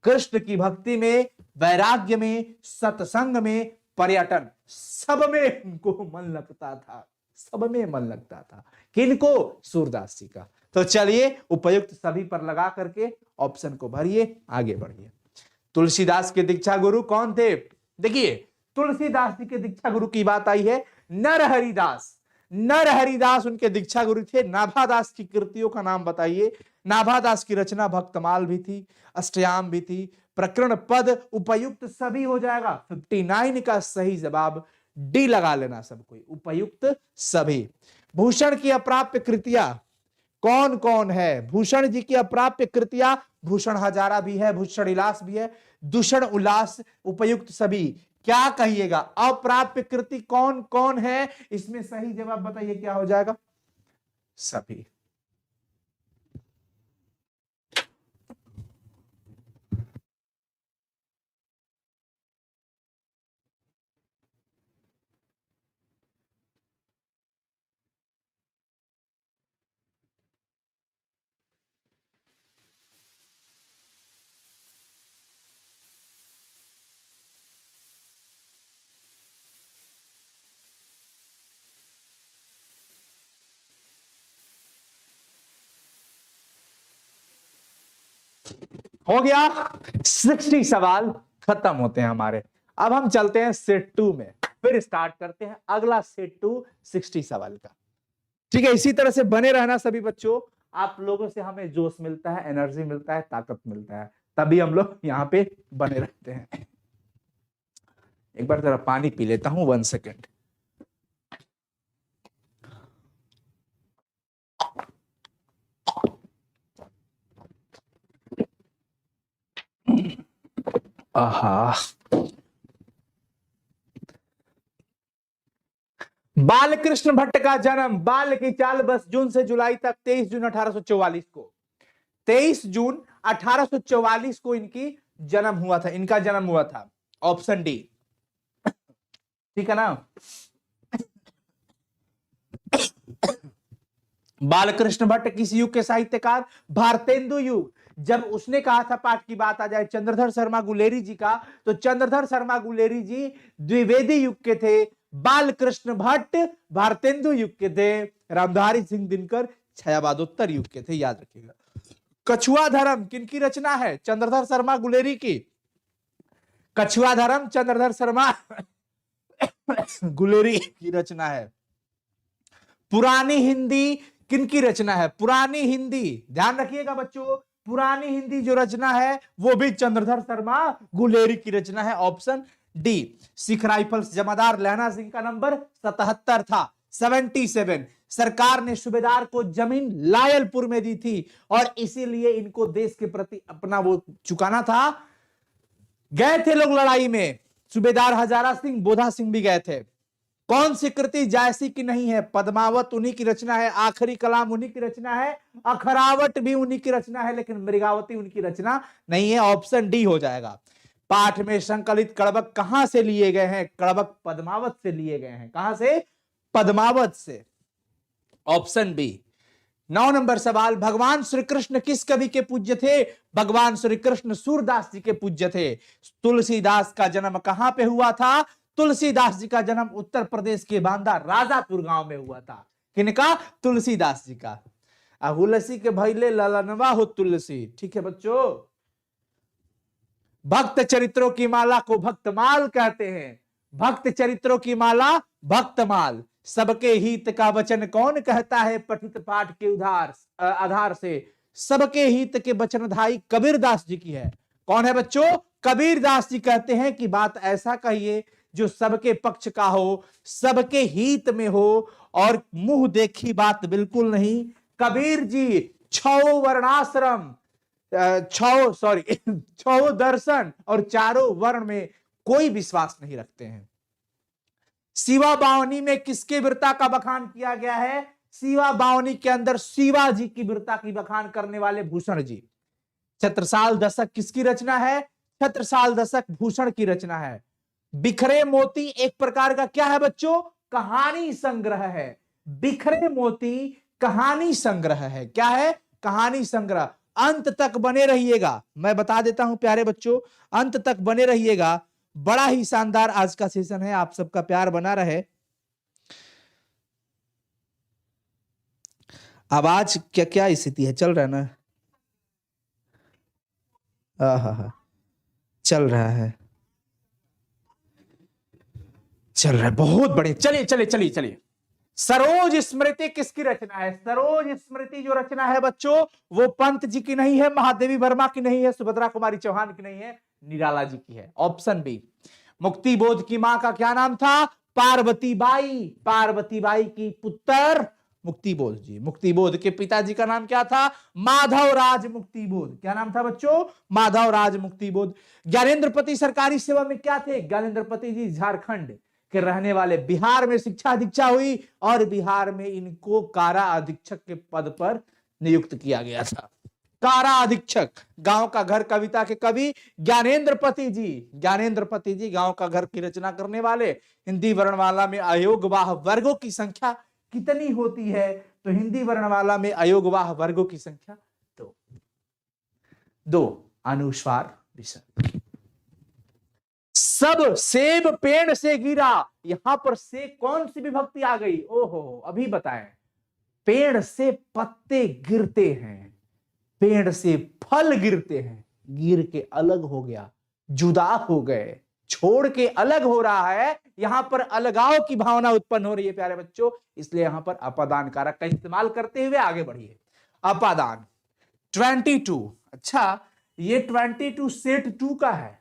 कृष्ण की भक्ति में, वैराग्य में, सत्संग में, पर्यटन, सब में उनको मन लगता था, सब में मन लगता था। किनको? सूरदास जी का। तो चलिए उपयुक्त सभी पर लगा करके ऑप्शन को भरिए, आगे बढ़िए। तुलसीदास के दीक्षा गुरु कौन थे? देखिए तुलसीदास जी के दीक्षा गुरु की बात आई है, नरहरिदास। नरहरिदास उनके दीक्षा गुरु थे। नाभादास की कृतियों का नाम बताइए। नाभादास की रचना भक्तमाल भी थी, अष्टयाम भी थी, प्रकरण पद, उपयुक्त सभी हो जाएगा। 59 का सही जवाब डी लगा लेना सब कोई, उपयुक्त सभी। भूषण की अप्राप्य कृतियां कौन कौन है? भूषण जी की अप्राप्य कृतियां, भूषण हजारा भी है, भूषण इलास भी है, दूषण उल्लास, उपयुक्त सभी। क्या कहिएगा? अप्राप्य कृति कौन कौन है? इसमें सही जवाब बताइए क्या हो जाएगा? सभी। हो गया, 60 सवाल खत्म होते हैं हमारे। अब हम चलते हैं सेट 2 में, फिर स्टार्ट करते हैं अगला सेट 2 60 सवाल का। ठीक है, इसी तरह से बने रहना सभी बच्चों। आप लोगों से हमें जोश मिलता है, एनर्जी मिलता है, ताकत मिलता है, तभी हम लोग यहाँ पे बने रहते हैं। एक बार जरा पानी पी लेता हूं, 1 सेकेंड। आहा, बालकृष्ण भट्ट का जन्म, बाल की चाल बस जून से जुलाई तक, 23 जून 1844 को, 23 जून 1844 को इनकी जन्म हुआ था, इनका जन्म हुआ था। ऑप्शन डी, ठीक है ना। बालकृष्ण भट्ट किस युग के साहित्यकार? भारतेंदु युग। जब उसने कहा था, पाठ की बात आ जाए चंद्रधर शर्मा गुलेरी जी का, तो चंद्रधर शर्मा गुलेरी जी द्विवेदी युग के थे, बालकृष्ण भट्ट भारतेंदु युग के थे, रामधारी सिंह दिनकर छायावादोत्तर युग के थे, याद रखिएगा। कछुआ धर्म किनकी रचना है? चंद्रधर शर्मा गुलेरी की। कछुआ धर्म चंद्रधर शर्मा गुलेरी की रचना है। पुरानी हिंदी किनकी रचना है? पुरानी हिंदी, ध्यान रखिएगा बच्चों, पुरानी हिंदी जो रचना है वो भी चंद्रधर शर्मा गुलेरी की रचना है, ऑप्शन डी। सिख राइफल्स जमादार लहना सिंह का नंबर 77 था, 77। सरकार ने सूबेदार को जमीन लायलपुर में दी थी और इसीलिए इनको देश के प्रति अपना वो चुकाना था। गए थे लोग लड़ाई में, सूबेदार हजारा सिंह, बोधा सिंह भी गए थे। कौन सी कृति जायसी की नहीं है? पद्मावत उन्हीं की रचना है, आखिरी कलाम उन्हीं की रचना है, अखरावट भी उन्हीं की रचना है, लेकिन मृगावती उनकी रचना नहीं है, ऑप्शन डी हो जाएगा। पाठ में संकलित कड़बक कहां से लिए गए हैं? कड़बक पद्मावत से लिए गए हैं। कहां से? पद्मावत से, ऑप्शन बी। 9 नंबर सवाल, भगवान श्री कृष्ण किस कवि के पूज्य थे? भगवान श्री कृष्ण सूरदास जी के पूज्य थे। तुलसीदास का जन्म कहां पे हुआ था? तुलसीदास जी का जन्म उत्तर प्रदेश के बांदा राजापुर गांव में हुआ था। किनका? तुलसीदास जी का। अहुलसी के भैले ललनवा हो तुलसी। ठीक है बच्चों, भक्त चरित्रों की माला को भक्तमाल कहते हैं। भक्त चरित्रों की माला भक्तमाल। सबके हित का वचन कौन कहता है? पठित पाठ के आधार से सबके हित के वचनधारी कबीरदास जी की है। कौन है बच्चों? कबीरदास जी कहते हैं कि बात ऐसा कहिए जो सबके पक्ष का हो, सबके हित में हो और मुंह देखी बात बिल्कुल नहीं। कबीर जी छो वर्णाश्रम, छो दर्शन और चारों वर्ण में कोई विश्वास नहीं रखते हैं। शिवा बावनी में किसके वीरता का बखान किया गया है? शिवा बावनी के अंदर शिवा जी की वीरता की बखान करने वाले भूषण जी। छत्रसाल दशक किसकी रचना है? छत्रसाल दशक भूषण की रचना है। बिखरे मोती एक प्रकार का क्या है बच्चों? कहानी संग्रह है। बिखरे मोती कहानी संग्रह है। क्या है? कहानी संग्रह। अंत तक बने रहिएगा, मैं बता देता हूं प्यारे बच्चों, अंत तक बने रहिएगा। बड़ा ही शानदार आज का सेशन है, आप सबका प्यार बना रहे। आवाज क्या क्या स्थिति है? चल रहा है ना? हाँ, चल रहा है, चल रहा है, बहुत बढ़िया। चलिए चलिए चलिए चलिए। सरोज स्मृति किसकी रचना है? सरोज स्मृति जो रचना है बच्चों, वो पंत जी की नहीं है, महादेवी वर्मा की नहीं है, सुभद्रा कुमारी चौहान की नहीं है, निराला जी की है, ऑप्शन बी। मुक्ति बोध की मां का क्या नाम था? पार्वती बाई। पार्वती बाई की पुत्र मुक्ति बोध जी। मुक्ति बोध के पिताजी का नाम क्या था? माधव राज मुक्ति बोध। क्या नाम था बच्चों? माधव राज मुक्ति बोध। ज्ञानेंद्रपति सरकारी सेवा में क्या थे? ज्ञानेंद्रपति जी झारखंड के रहने वाले। बिहार में शिक्षा दीक्षा हुई और बिहार में इनको कारा अधीक्षक के पद पर नियुक्त किया गया था। कारा अधीक्षक। गांव का घर कविता के कवि ज्ञानेंद्रपति जी। ज्ञानेंद्रपति जी गांव का घर की रचना करने वाले। हिंदी वर्णमाला में अयोगवाह वर्गों की संख्या कितनी होती है? तो हिंदी वर्णमाला में अयोगवाह वर्गों की संख्या 2। अनुस्वार विसर्ग। सब सेब पेड़ से गिरा, यहां पर से कौन सी विभक्ति आ गई? ओहो, अभी बताएं। पेड़ से पत्ते गिरते हैं, पेड़ से फल गिरते हैं, गिर के अलग हो गया, जुदा हो गए, छोड़ के अलग हो रहा है। यहां पर अलगाव की भावना उत्पन्न हो रही है प्यारे बच्चों, इसलिए यहां पर अपादान कारक का इस्तेमाल करते हुए आगे बढ़िए। अपादान 22। अच्छा, ये 22 सेट 2 का है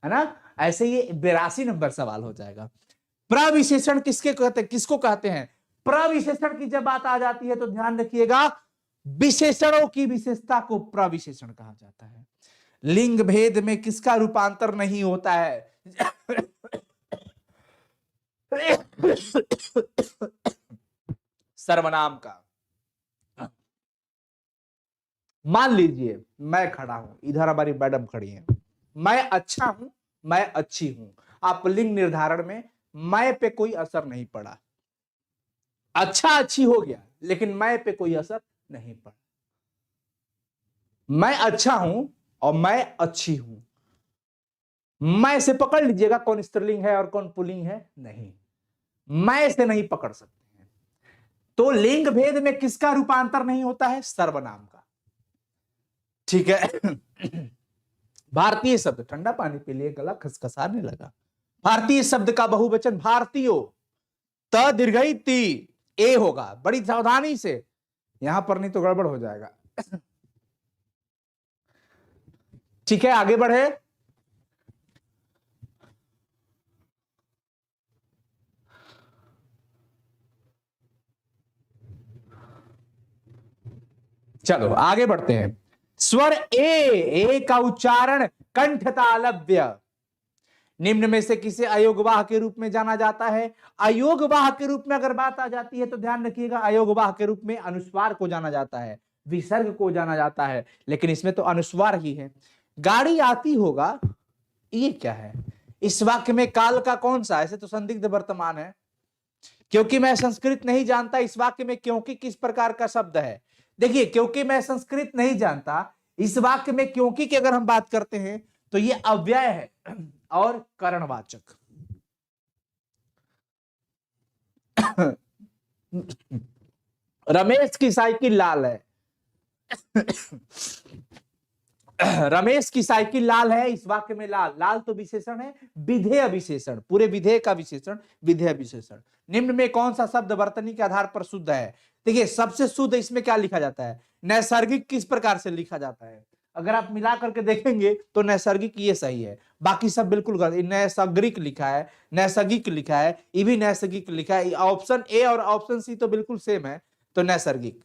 ना? ऐसे ये 82 नंबर सवाल हो जाएगा। प्रविशेषण किसके कहते हैं? किसको कहते हैं? प्रविशेषण की जब बात आ जाती है तो ध्यान रखिएगा, विशेषणों की विशेषता को प्रविशेषण कहा जाता है। लिंग भेद में किसका रूपांतर नहीं होता है? सर्वनाम का। मान लीजिए मैं खड़ा हूं, इधर हमारी मैडम खड़ी हैं, मैं अच्छा हूं, मैं अच्छी हूं। आप लिंग निर्धारण में मैं पे कोई असर नहीं पड़ा। अच्छा अच्छी हो गया, लेकिन मैं पे कोई असर नहीं पड़ा। मैं अच्छा हूं और मैं अच्छी हूं। मैं से पकड़ लीजिएगा कौन स्त्रीलिंग है और कौन पुल्लिंग है, नहीं, मैं से नहीं पकड़ सकते हैं। तो लिंग भेद में किसका रूपांतर नहीं होता है? सर्वनाम का। ठीक है। भारतीय शब्द, ठंडा पानी पी लिए, गला खसखसाने लगा। भारतीय शब्द का बहुवचन भारतीयों, त दीर्घई ती, ए होगा। बड़ी सावधानी से, यहां पर नहीं तो गड़बड़ हो जाएगा। ठीक है, आगे बढ़े। चलो आगे बढ़ते हैं। स्वर ए का उच्चारण कंठ तालव्य। निम्न में से किसे अयोगवाह के रूप में जाना जाता है? अयोगवाह के रूप में अगर बात आ जाती है तो ध्यान रखिएगा, अयोगवाह के रूप में अनुस्वार को जाना जाता है, विसर्ग को जाना जाता है, लेकिन इसमें तो अनुस्वार ही है। गाड़ी आती होगा, ये क्या है? इस वाक्य में काल का कौन सा? ऐसे तो संदिग्ध वर्तमान है। क्योंकि मैं संस्कृत नहीं जानता, इस वाक्य में क्योंकि किस प्रकार का शब्द है? देखिए, क्योंकि मैं संस्कृत नहीं जानता, इस वाक्य में क्योंकि की अगर हम बात करते हैं तो ये अव्यय है और करणवाचक। रमेश की साइकिल लाल है। रमेश की साइकिल लाल है, इस वाक्य में लाल, लाल तो विशेषण है, विधेय विशेषण, पूरे विधेय का विशेषण विधेय विशेषण। निम्न में कौन सा शब्द वर्तनी के आधार पर शुद्ध है? देखिए, सबसे शुद्ध इसमें क्या लिखा जाता है? नैसर्गिक किस प्रकार से लिखा जाता है? अगर आप मिला करके देखेंगे तो नैसर्गिक ये सही है, बाकी सब बिल्कुल गलत। नैसर्गिक लिखा है, नैसर्गिक लिखा है, ये भी नैसर्गिक लिखा है। ऑप्शन ए और ऑप्शन सी तो बिल्कुल सेम है, तो नैसर्गिक।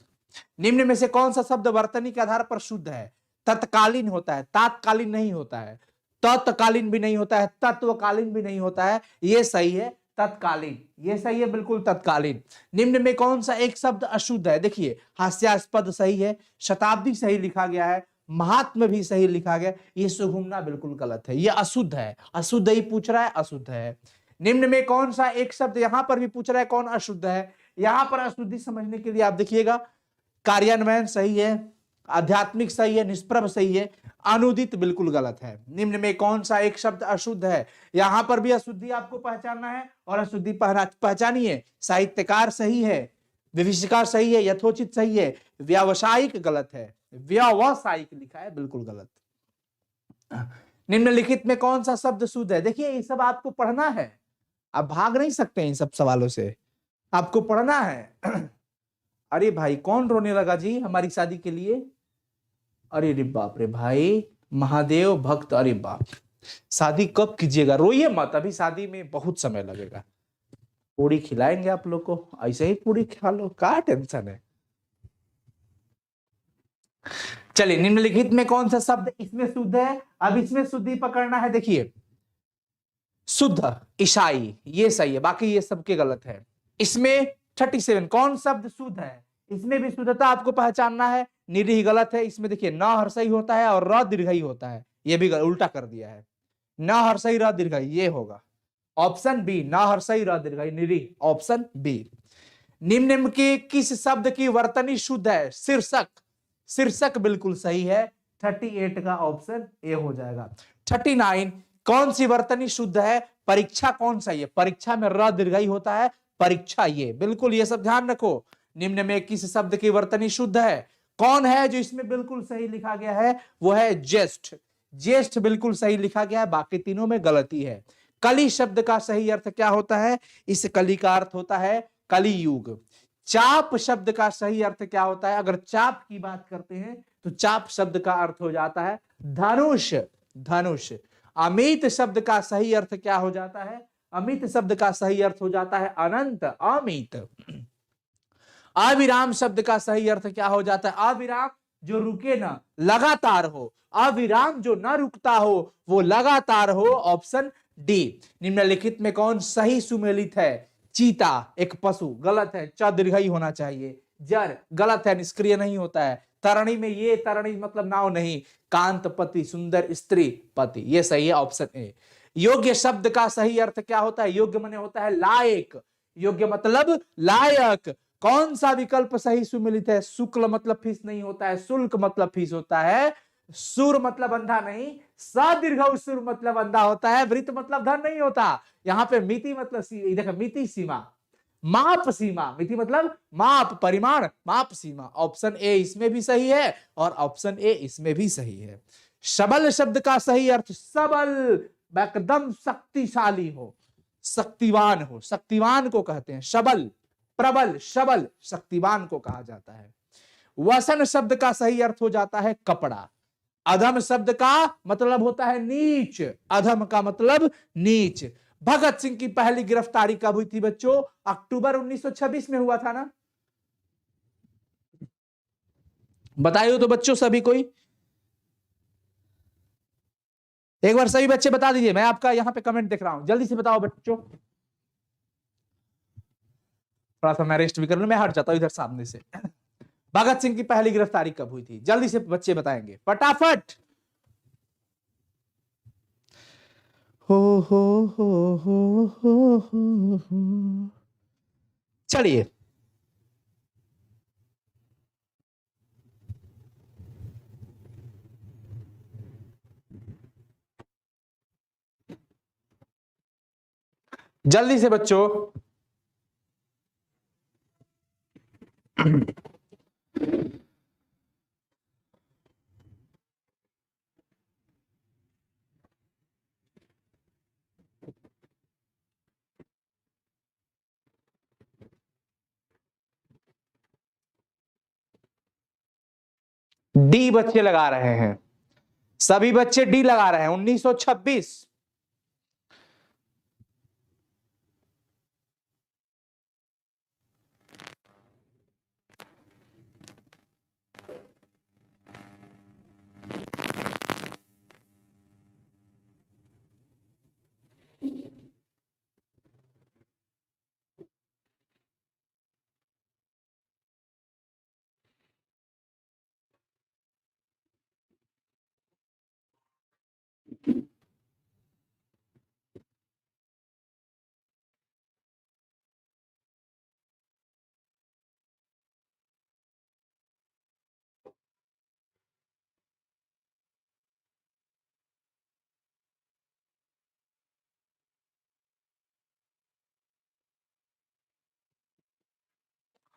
निम्न में से कौन सा शब्द वर्तनी के आधार पर शुद्ध है? तत्कालीन होता है, तात्कालीन नहीं होता है, तत्कालीन भी नहीं होता है, तत्वकालीन भी नहीं होता है, ये सही है तत्कालीन, ये सही है बिल्कुल तत्कालीन। निम्न में कौन सा एक शब्द अशुद्ध है? देखिए, हास्यास्पद सही है, शताब्दी सही लिखा गया है, महात्म भी सही लिखा गया, ये सुगुमना बिल्कुल गलत है, ये अशुद्ध है। अशुद्ध ही पूछ रहा है, अशुद्ध है। निम्न में कौन सा एक शब्द, यहां पर भी पूछ रहा है कौन अशुद्ध है, यहां पर अशुद्धि समझने के लिए आप देखिएगा, कार्यान्वयन सही है, आध्यात्मिक सही है, निष्प्रभ सही है, अनुदित बिल्कुल गलत है। निम्न में कौन सा एक शब्द अशुद्ध है? यहां पर भी अशुद्धि आपको पहचानना है और अशुद्धि पहचानिए। साहित्यकार सही है, विभीषिका सही है, यथोचित सही है, व्यावसायिक गलत है, व्यावसायिक लिखा है बिल्कुल गलत। निम्नलिखित में कौन सा शब्द शुद्ध है? देखिए, ये सब आपको पढ़ना है, आप भाग नहीं सकते इन सब सवालों से, आपको पढ़ना है। अरे भाई, कौन रोने लगा जी हमारी शादी के लिए? अरे रे बाप रे भाई, महादेव भक्त, अरे बाप, शादी कब कीजिएगा? रोइए मत, अभी शादी में बहुत समय लगेगा। पूरी खिलाएंगे आप लोग को, ऐसे ही पूरी खा लो, क्या टेंशन है। चलिए, निम्नलिखित में कौन सा शब्द इसमें शुद्ध है? अब इसमें शुद्धि पकड़ना है। देखिए, शुद्ध ईसाई, ये सही है, बाकी ये सबके गलत है। इसमें 37 कौन शब्द शुद्ध है? इसमें भी शुद्धता आपको पहचानना है। निरीह गलत है, इसमें देखिए न हर्षई होता है और र दीर्घई होता है, ये भी उल्टा कर दिया है। न हर्षई र दीर्घई ये होगा ऑप्शन बी, न हर्षई र दीर्घई निरीह, ऑप्शन बी। निम्न के किस शब्द की वर्तनी शुद्ध है? शीर्षक, शीर्षक बिल्कुल सही है, 38 का ऑप्शन ए हो जाएगा। 39 कौन सी वर्तनी शुद्ध है? परीक्षा कौन सा? ये परीक्षा में र दीर्घई होता है, परीक्षा, ये बिल्कुल, ये सब ध्यान रखो। निम्न में किस शब्द की वर्तनी शुद्ध है? कौन है जो इसमें बिल्कुल सही लिखा गया है? वो है ज्येष्ठ, ज्येष्ठ बिल्कुल सही लिखा गया है, बाकी तीनों में गलती है। कली शब्द का सही अर्थ क्या होता है? इस कली का अर्थ होता है कली युग। चाप शब्द का सही अर्थ क्या होता है? अगर चाप की बात करते हैं तो चाप शब्द का अर्थ हो जाता है धनुष, धनुष। अमित शब्द का सही अर्थ क्या हो जाता है? अमित शब्द का सही अर्थ हो जाता है अनंत, अमित। अविराम शब्द का सही अर्थ क्या हो जाता है? अविराम जो रुके ना, लगातार हो, अविराम जो ना रुकता हो वो लगातार हो, ऑप्शन डी। निम्नलिखित में कौन सही सुमेलित है? चीता एक पशु, गलत है, च दीर्घई होना चाहिए। जर गलत है, निष्क्रिय नहीं होता है। तरणी में ये तरणी मतलब नाव नहीं, कांत पति, सुंदर स्त्री पति, ये सही है, ऑप्शन ए। योग्य शब्द का सही अर्थ क्या होता है? योग्य माने होता है लायक, योग्य मतलब लायक। कौन सा विकल्प सही सुमेलित है? शुक्ल मतलब फीस नहीं होता है, शुल्क मतलब फीस होता है, सुर मतलब अंधा नहीं, सदीर्घ सुर मतलब अंधा होता है, वृत्त मतलब धन नहीं होता। यहाँ पे मिति मतलब देखो, मिति सीमा, माप सीमा, मिति मतलब माप, परिमाण, माप सीमा, ऑप्शन ए इसमें भी सही है और ऑप्शन ए इसमें भी सही है। सबल शब्द का सही अर्थ सबल, एकदम शक्तिशाली हो, शक्तिवान हो, शक्तिवान को कहते हैं सबल, प्रबल, सबल, शक्तिवान को कहा जाता है। वसन शब्द का सही अर्थ हो जाता है कपड़ा, अधम शब्द का मतलब होता है नीच, अधम का मतलब नीच। भगत सिंह की पहली गिरफ्तारी कब हुई थी बच्चों? अक्टूबर 1926 में हुआ था ना? बताइए तो बच्चों सभी कोई, एक बार सभी बच्चे बता दीजिए, मैं आपका यहां पे कमेंट देख रहा हूं, जल्दी से बताओ बच्चों। थोड़ा सा मैं रेस्ट भी कर लूं, मैं हट जाता हूं इधर सामने से। भगत सिंह की पहली गिरफ्तारी कब हुई थी? जल्दी से बच्चे बताएंगे फटाफट। हो हो हो हो हो। चलिए, जल्दी से बच्चों। डी बच्चे लगा रहे हैं, सभी बच्चे डी लगा रहे हैं, 1926।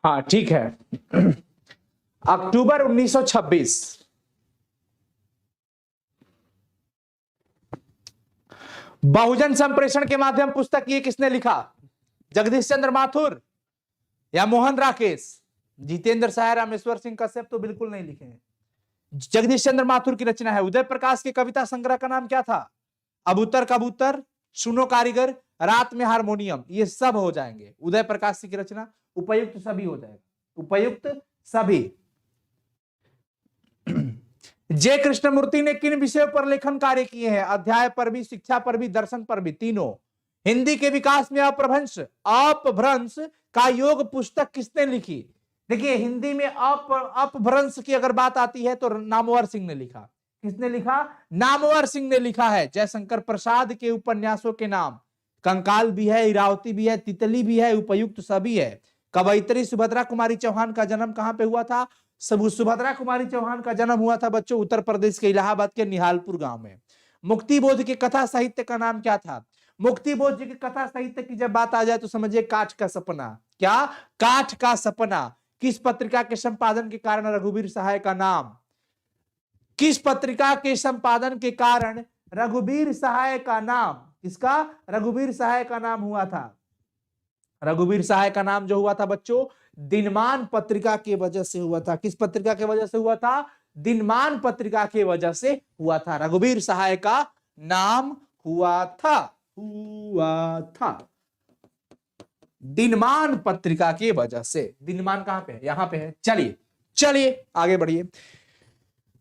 हाँ ठीक है, अक्टूबर 1926। बहुजन संप्रेषण के माध्यम पुस्तक ये किसने लिखा? जगदीश चंद्र माथुर या मोहन राकेश? जितेंद्र सहाय, रामेश्वर सिंह कश्यप तो बिल्कुल नहीं लिखे हैं। जगदीश चंद्र माथुर की रचना है। उदय प्रकाश के कविता संग्रह का नाम क्या था? अबूतर कबूतर, सुनो कारीगर, रात में हारमोनियम, ये सब हो जाएंगे उदय प्रकाश की रचना। उपयुक्त सभी हो जाएगा, उपयुक्त सभी। जे कृष्णमूर्ति ने किन विषयों पर लेखन कार्य किए हैं? अध्याय पर भी, शिक्षा पर भी, दर्शन पर भी, तीनों। हिंदी के विकास में अपभ्रंश, अपभ्रंश का योग पुस्तक किसने लिखी? देखिए, हिंदी में अपभ्रंश की अगर बात आती है तो नामवर सिंह ने लिखा। किसने लिखा? नामवर सिंह ने लिखा है। जयशंकर प्रसाद के उपन्यासों के नाम कंकाल भी है, इरावती भी है, तितली भी है, उपयुक्त सभी है। कवयित्री सुभद्रा कुमारी चौहान का जन्म कहां पे हुआ था? सुभद्रा कुमारी चौहान का जन्म हुआ था बच्चों उत्तर प्रदेश के इलाहाबाद के निहालपुर गांव में। मुक्ति बोध के कथा साहित्य का नाम क्या था? मुक्ति बोध जी की कथा साहित्य की जब बात आ जाए तो समझिए काठ का सपना। क्या? काठ का सपना। किस पत्रिका के संपादन के कारण रघुवीर सहाय का नाम? किस पत्रिका के संपादन के कारण रघुवीर सहाय का नाम? किसका? रघुवीर सहाय का नाम हुआ था। रघुवीर सहाय का नाम जो हुआ था बच्चों, दिनमान पत्रिका की वजह से हुआ था। किस पत्रिका की वजह से हुआ था? दिनमान पत्रिका की वजह से हुआ था। रघुवीर सहाय का नाम हुआ था दिनमान पत्रिका की वजह से। दिनमान कहां पे है? यहां पे है। चलिए चलिए आगे बढ़िए।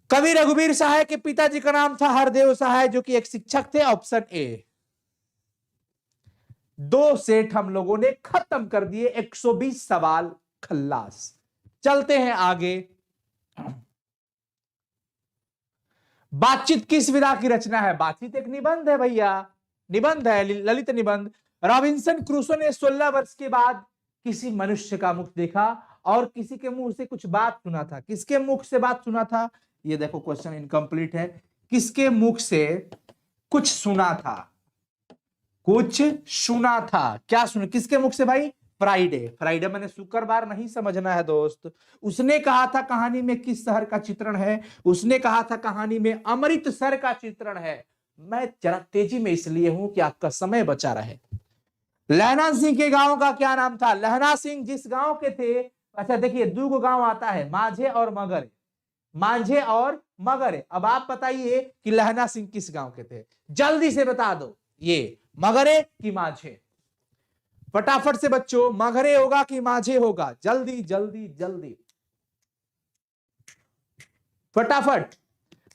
कवि रघुवीर सहाय के पिताजी का नाम था हरदेव सहाय, जो कि एक शिक्षक थे। Option A. 2 सेट हम लोगों ने खत्म कर दिए, 120 सवाल खल्लास। चलते हैं आगे। बातचीत किस विधा की रचना है? बातचीत एक निबंध है भैया, निबंध है, ललित निबंध। रॉबिन्सन क्रूसो ने 16 वर्ष के बाद किसी मनुष्य का मुख देखा और किसी के मुंह से कुछ बात सुना था। किसके मुख से बात सुना था? ये देखो क्वेश्चन इनकम्प्लीट है। किसके मुख से कुछ सुना था? कुछ सुना था। क्या सुना? किसके मुख से भाई? फ्राइडे। फ्राइडे मैंने शुक्रवार नहीं समझना है दोस्त। उसने कहा था कहानी में किस शहर का चित्रण है? उसने कहा था कहानी में अमृतसर का चित्रण है। मैं जरा तेजी में इसलिए हूं कि आपका समय बचा रहे। लहना सिंह के गांव का क्या नाम था? लहना सिंह जिस गांव के थे, अच्छा देखिए 2 गांव आता है, माझे और मगर। मांझे और मगरे। अब आप बताइए कि लहना सिंह किस गांव के थे, जल्दी से बता दो, ये मगरे कि मांझे? फटाफट से बच्चों, मगरे होगा कि मांझे होगा? जल्दी जल्दी जल्दी फटाफट।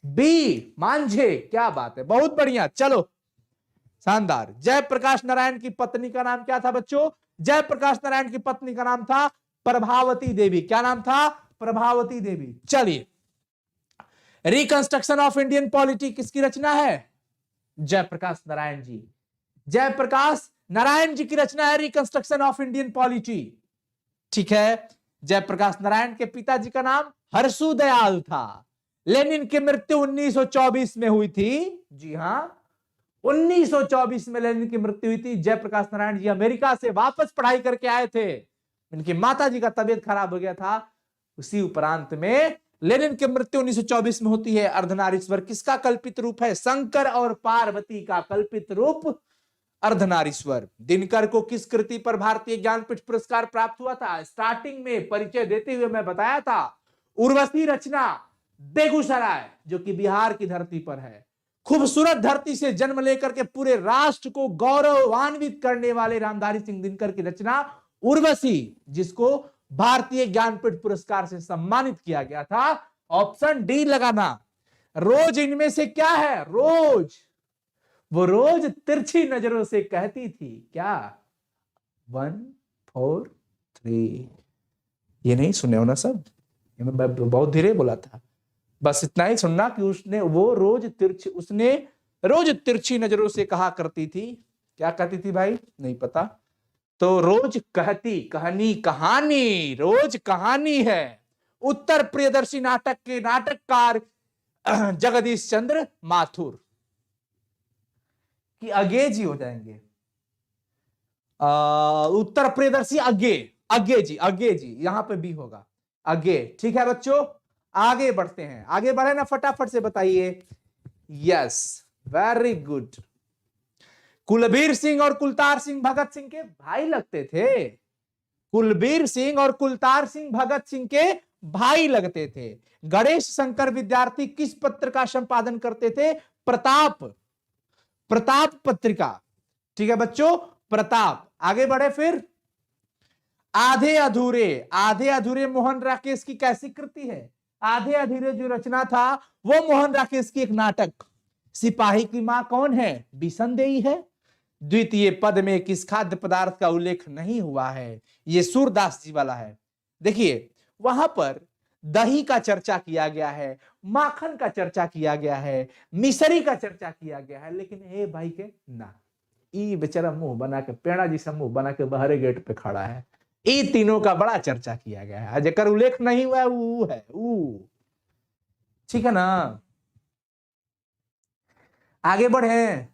बी मांझे, क्या बात है, बहुत बढ़िया, चलो शानदार। जयप्रकाश नारायण की पत्नी का नाम क्या था बच्चों? जयप्रकाश नारायण की पत्नी का नाम था प्रभावती देवी। क्या नाम था? प्रभावती देवी। चलिए, रिकंस्ट्रक्शन ऑफ इंडियन पॉलिटी किसकी रचना है? जयप्रकाश नारायण जी। जयप्रकाश नारायण जी की रचना है रिकंस्ट्रक्शन ऑफ इंडियन पॉलिटी। ठीक है। जयप्रकाश नारायण के पिताजी का नाम हर्षु दयाल था। लेनिन की मृत्यु 1924 में हुई थी। जी हां, 1924 में लेनिन की मृत्यु हुई थी। जयप्रकाश नारायण जी अमेरिका से वापस पढ़ाई करके आए थे। इनकी माता जी का तबीयत खराब हो गया था। उसी उपरांत में लेनिन की मृत्यु 1924 में होती है। अर्धनारीश्वर किसका कल्पित रूप है? शंकर और पार्वती का कल्पित रूप अर्धनारीश्वर। दिनकर को किस कृति पर भारतीय ज्ञानपीठ पुरस्कार प्राप्त हुआ था? स्टार्टिंग में परिचय देते हुए मैं बताया था, उर्वशी रचना बेगूसराय, जो कि बिहार की धरती पर है। खूबसूरत धरती से जन्म लेकर के पूरे राष्ट्र को गौरवान्वित करने वाले रामधारी सिंह दिनकर की रचना उर्वशी, जिसको भारतीय ज्ञानपीठ पुरस्कार से सम्मानित किया गया था। ऑप्शन डी लगाना। रोज इनमें से क्या है? रोज, वो रोज तिरछी नजरों से कहती थी क्या? 1 4 3। ये नहीं सुने हो ना सब? ये मैं बहुत धीरे बोला था, बस इतना ही सुनना कि उसने रोज तिरछी नजरों से कहा करती थी। क्या कहती थी भाई? नहीं पता? तो रोज कहती, कहनी, कहानी, रोज कहानी है। उत्तर प्रियदर्शी नाटक के नाटककार जगदीश चंद्र माथुर कि अगे जी हो जाएंगे। उत्तर प्रियदर्शी अगे जी, यहां पे भी होगा अगे। ठीक है बच्चों, आगे बढ़ते हैं। आगे बढ़े ना, फटाफट से बताइए। Yes, very good. Kulbir Singh और कुलतार सिंह भगत सिंह के भाई लगते थे। कुलबीर सिंह और कुलतार सिंह भगत सिंह के भाई लगते थे। गणेश शंकर विद्यार्थी किस पत्र का संपादन करते थे? प्रताप पत्रिका। ठीक है बच्चों, प्रताप। आगे बढ़े फिर। आधे अधूरे मोहन राकेश की कैसी कृति है? आधे अधूरे जो रचना था वो मोहन राकेश की एक नाटक। सिपाही की मां कौन है? बिसनदेई है। द्वितीय पद में किस खाद्य पदार्थ का उल्लेख नहीं हुआ है? ये सूरदास जी वाला है। देखिए, वहां पर दही का चर्चा किया गया है, माखन का चर्चा किया गया है, मिसरी का चर्चा किया गया है, लेकिन ए भाई के ना, ई बेचारा मुंह बना के, पेड़ा जी से मुंह बना के बाहरे गेट पे खड़ा है। ये तीनों का बड़ा चर्चा किया गया है, जेकर उल्लेख नहीं हुआ वो है वो। ठीक है ना? आगे बढ़े।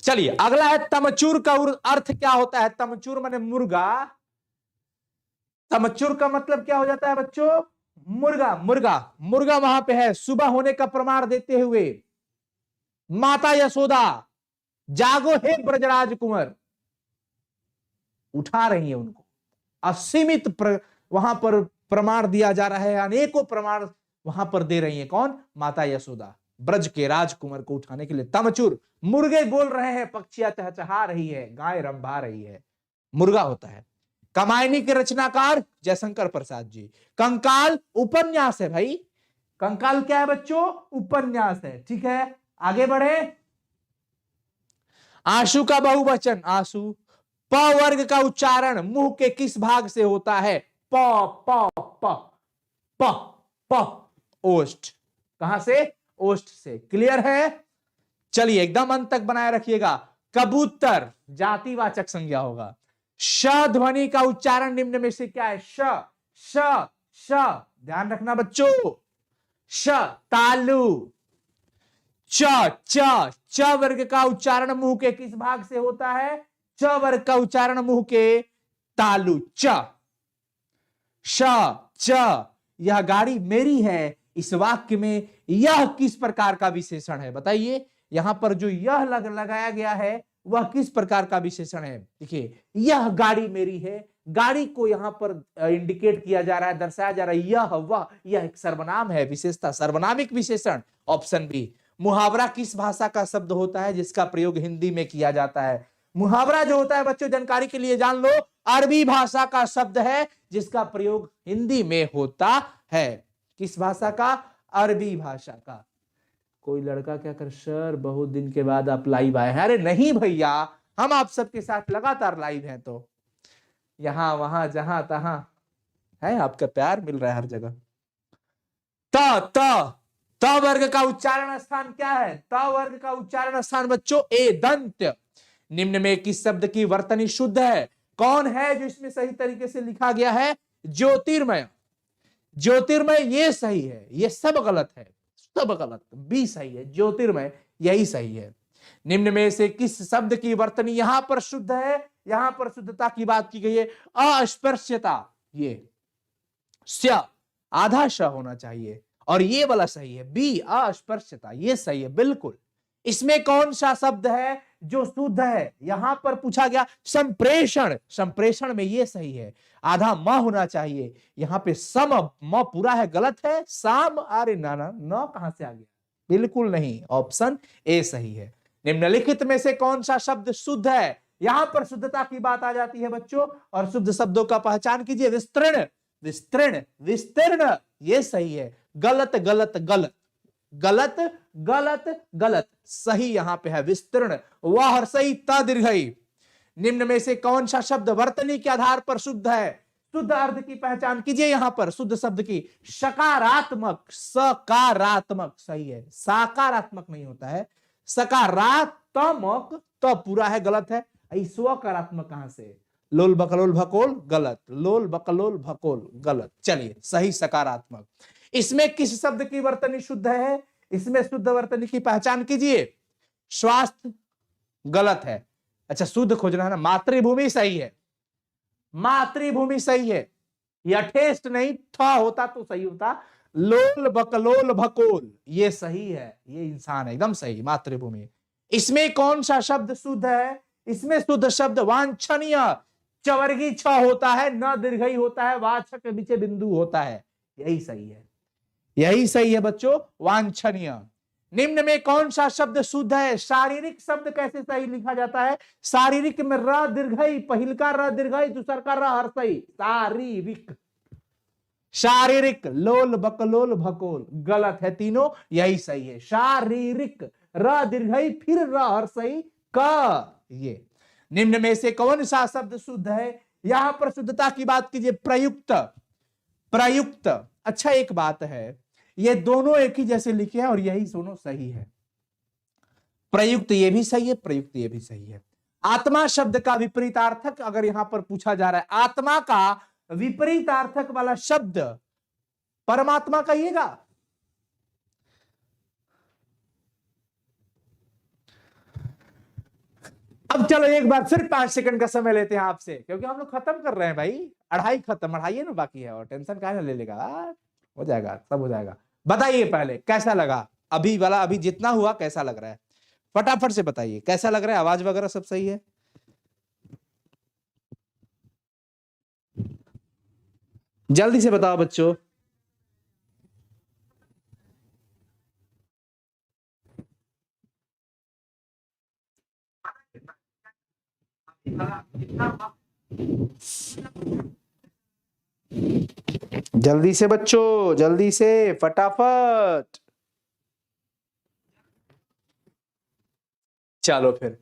चलिए, अगला है तमचूर का अर्थ क्या होता है? तमचूर माने मुर्गा। तमचूर का मतलब क्या हो जाता है बच्चों? मुर्गा वहां पे है। सुबह होने का प्रमाण देते हुए माता यशोदा जागो हे ब्रजराज कुंवर उठा रही है उनको। असीमित वहां पर प्रमाण दिया जा रहा है, अनेकों प्रमाण वहां पर दे रही है। कौन? माता यशोदा ब्रज के राजकुमार को उठाने के लिए। तमचूर, मुर्गे बोल रहे हैं, पक्षियां चहचहा रही है, गाय रंभा रही है, मुर्गा होता है। कामायनी के रचनाकार जयशंकर प्रसाद जी। कंकाल उपन्यास है भाई। कंकाल क्या है बच्चों? उपन्यास है। ठीक है, आगे बढ़े। आंसू का बहुवचन आंसू। प वर्ग का उच्चारण मुंह के किस भाग से होता है? प प प प प ओष्ठ। कहां से? ओष्ठ से। क्लियर है? चलिए, एकदम अंत तक बनाए रखिएगा। कबूतर जातिवाचक संज्ञा होगा। श ध्वनि का उच्चारण निम्न में से क्या है? श श श। ध्यान रखना बच्चों। श तालु। च च च वर्ग का उच्चारण मुंह के किस भाग से होता है? च वर्ग का उच्चारण मुंह के तालु। च श च। यह गाड़ी मेरी है। इस वाक्य में यह किस प्रकार का विशेषण है? बताइए, यहां पर जो यह लगाया गया है वह किस प्रकार का विशेषण है? देखिए, यह गाड़ी मेरी है, गाड़ी को यहाँ पर इंडिकेट किया जा रहा है, दर्शाया जा रहा है, यह वह, यह एक सर्वनाम है, विशेषता, सर्वनामिक विशेषण। Option B. मुहावरा किस भाषा का शब्द होता है जिसका प्रयोग हिंदी में किया जाता है? मुहावरा जो होता है बच्चों, जानकारी के लिए जान लो, अरबी भाषा का शब्द है जिसका प्रयोग हिंदी में होता है। किस भाषा का? अरबी भाषा का। कोई लड़का क्या कर, सर बहुत दिन के बाद आप लाइव आए हैं। अरे नहीं भैया, हम आप सबके साथ लगातार लाइव हैं, तो यहां वहां जहां तहां है, आपका प्यार मिल रहा है हर जगह। त वर्ग का उच्चारण स्थान क्या है? त वर्ग का उच्चारण स्थान बच्चों ए दंत। निम्न में किस शब्द की वर्तनी शुद्ध है? कौन है जो इसमें सही तरीके से लिखा गया है? ज्योतिर्मय। ज्योतिर्मय ये सही है, ये सब गलत है, सब गलत। बी सही है, ज्योतिर्मय यही सही है। निम्न में से किस शब्द की वर्तनी यहां पर शुद्ध है? यहां पर शुद्धता की बात की गई है, अस्पृश्यता। ये स्य आधा श होना चाहिए, और ये वाला सही है, बी अस्पृश्यता, ये सही है बिल्कुल। इसमें कौन सा शब्द है जो शुद्ध है? यहां पर पूछा गया संप्रेषण, संप्रेषण में ये सही है, आधा म होना चाहिए। यहां पे सम म पूरा है, गलत है। साम, अरे ना ना, न कहां से आ गया? बिल्कुल नहीं, ऑप्शन ए सही है। निम्नलिखित में से कौन सा शब्द शुद्ध है? यहां पर शुद्धता की बात आ जाती है बच्चों, और शुद्ध शब्दों का पहचान कीजिए। विस्तृण, विस्तृण, विस्तीर्ण, ये सही है। गलत गलत गलत, गलत गलत गलत, सही यहां पे है विस्तीर्ण। वह सही, त दीर्घई। निम्न में से कौन सा शब्द वर्तनी के आधार पर शुद्ध है? शुद्ध अर्थ की पहचान कीजिए। यहां पर शुद्ध शब्द की सकारात्मक, सकारात्मक सही है, सकारात्मक नहीं होता है, सकारात्मक। तो पूरा है, गलत है। स्वकारात्मक कहां से? लोल बकलोल भकोल, गलत। लोल बकलोल भकोल, गलत। चलिए, सही सकारात्मक। इसमें किस शब्द की वर्तनी शुद्ध है? इसमें शुद्ध वर्तनी की पहचान कीजिए। स्वास्थ्य, गलत है। अच्छा, शुद्ध खोजना है ना। मातृभूमि सही है, मातृभूमि सही है। यथेष्ट नहीं, था होता तो सही होता। लोल बकलोल भकोल, ये सही है, ये इंसान है, एकदम सही, मातृभूमि। इसमें कौन सा शब्द शुद्ध है? इसमें शुद्ध शब्द वांछनीय, चवर्गी छ होता है, न दीर्घई होता है, वाचक के पीछे बिंदु होता है, यही सही है, यही सही है बच्चों, वांछनीय। निम्न में कौन सा शब्द शुद्ध है? शारीरिक शब्द कैसे सही लिखा जाता है? शारीरिक में र दीर्घई, पहिल का र दीर्घई, दूसर का र हर्षई, शारीरिक। शारीरिक, लोल बकलोल भकोल, गलत है तीनों, यही सही है। शारीरिक, र दीर्घई, फिर र हर्षई, क। ये निम्न में से कौन सा शब्द शुद्ध है? यहां पर शुद्धता की बात कीजिए। प्रयुक्त, प्रयुक्त। अच्छा, एक बात है, ये दोनों एक ही जैसे लिखे हैं और यही दोनों सही है। प्रयुक्त ये भी सही है, प्रयुक्त ये भी सही है। आत्मा शब्द का विपरीतार्थक अगर यहां पर पूछा जा रहा है, आत्मा का विपरीतार्थक वाला शब्द परमात्मा कहिएगा। अब चलो एक बार फिर 5 सेकंड का समय लेते हैं आपसे, क्योंकि हम लोग खत्म कर रहे हैं भाई। अढ़ाई खत्म, अढ़ाई ना बाकी है, और टेंशन काहे ना ले लेगा, हो जाएगा, सब हो जाएगा। बताइए पहले कैसा लगा अभी वाला, अभी जितना हुआ कैसा लग रहा है? फटाफट से बताइए कैसा लग रहा है, आवाज वगैरह सब सही है? जल्दी से बताओ बच्चों। जल्दी से बच्चों, जल्दी से, फटाफट। चलो फिर,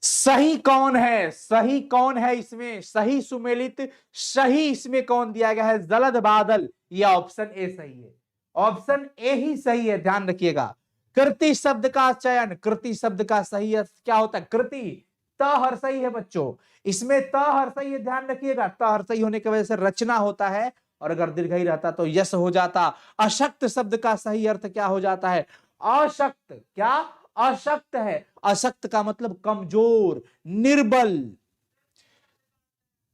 सही कौन है? सही कौन है इसमें? सही सुमेलित सही इसमें कौन दिया गया है? जलद बादल, यह ऑप्शन ए सही है, ऑप्शन ए ही सही है, ध्यान रखिएगा। कृति शब्द का चयन, कृति शब्द का सही अर्थ क्या होता है? कृति, त हर सही है बच्चों, इसमें त हर सही है, ध्यान रखिएगा। त हर सही होने की वजह से रचना होता है, और अगर दीर्घई रहता तो यश हो जाता। अशक्त शब्द का सही अर्थ क्या हो जाता है? अशक्त, क्या अशक्त है? अशक्त का मतलब कमजोर, निर्बल।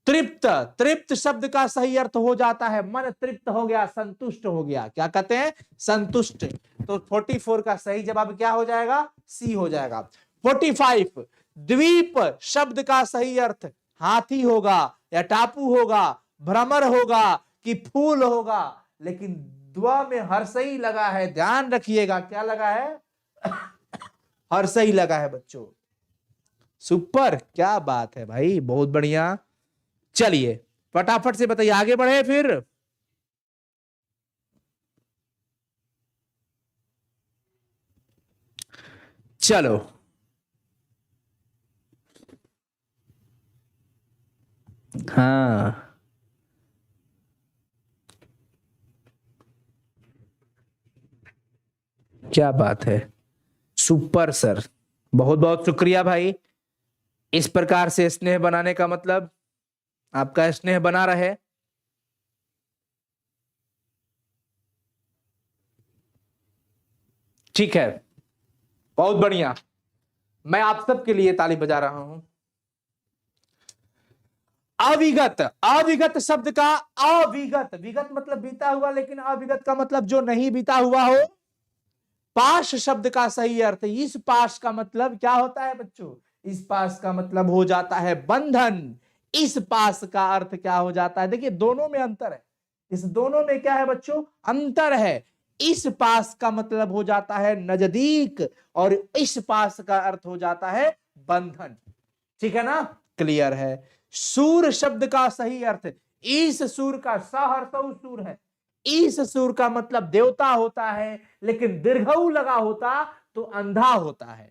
तृप्त, तृप्त शब्द का सही अर्थ हो जाता है मन तृप्त हो गया, संतुष्ट हो गया, क्या कहते हैं? संतुष्ट। तो 44 का सही जवाब क्या हो जाएगा? सी हो जाएगा। 45, द्वीप शब्द का सही अर्थ हाथी होगा, या टापू होगा, भ्रमर होगा कि फूल होगा, लेकिन द्वा में हर्षई लगा है, ध्यान रखिएगा। क्या लगा है? हर्षई लगा है बच्चों। सुपर, क्या बात है भाई, बहुत बढ़िया। चलिए फटाफट से बताइए, आगे बढ़े फिर। चलो हाँ, क्या बात है, सुपर सर, बहुत बहुत शुक्रिया भाई। इस प्रकार से स्नेह बनाने का मतलब आपका स्नेह बना रहे। ठीक है, बहुत बढ़िया। मैं आप सबके लिए ताली बजा रहा हूं। अविगत, अविगत शब्द का अविगत, विगत मतलब बीता हुआ, लेकिन अविगत का मतलब जो नहीं बीता हुआ हो। पाश शब्द का सही अर्थ, इस पाश का मतलब क्या होता है बच्चों? इस पास का मतलब हो जाता है बंधन। इस पास का अर्थ क्या हो जाता है? देखिए दोनों में अंतर है, इस दोनों में क्या है बच्चों? अंतर है। इस पास का मतलब हो जाता है नजदीक, और इस पास का अर्थ हो जाता है बंधन। ठीक है ना? क्लियर है। सूर शब्द का सही अर्थ, इस सूर का सहर्षऊ सूर है। इस सूर का मतलब देवता होता है, लेकिन दीर्घऊ लगा होता तो अंधा होता है।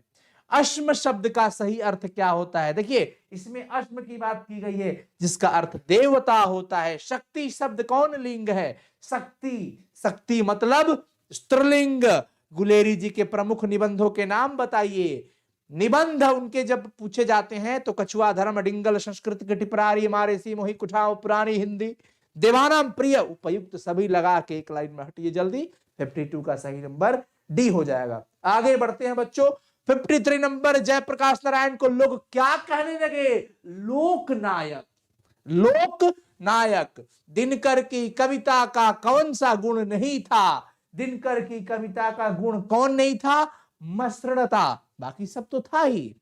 अश्म शब्द का सही अर्थ क्या होता है? देखिए इसमें अश्म की बात की गई है, जिसका अर्थ देवता होता है। शक्ति शब्द कौन लिंग है? शक्ति, शक्ति मतलब स्त्रीलिंग। गुलेरी जी के प्रमुख निबंधों के नाम बताइए। निबंध उनके जब पूछे जाते हैं तो कछुआ धर्म, डिंगल, संस्कृत के टिपरारी, मारे सी मोही कुठाओ, पुरानी हिंदी, देवानाम प्रिय, उपयुक्त सभी लगा के एक लाइन में हटिए जल्दी। 52 का सही नंबर डी हो जाएगा। आगे बढ़ते हैं बच्चों। 53 नंबर, जयप्रकाश नारायण को लोग क्या कहने लगे? लोकनायक। लोकनायक। दिनकर की कविता का कौन सा गुण नहीं था? दिनकर की कविता का गुण कौन नहीं था? मसृणता, बाकी सब तो था ही।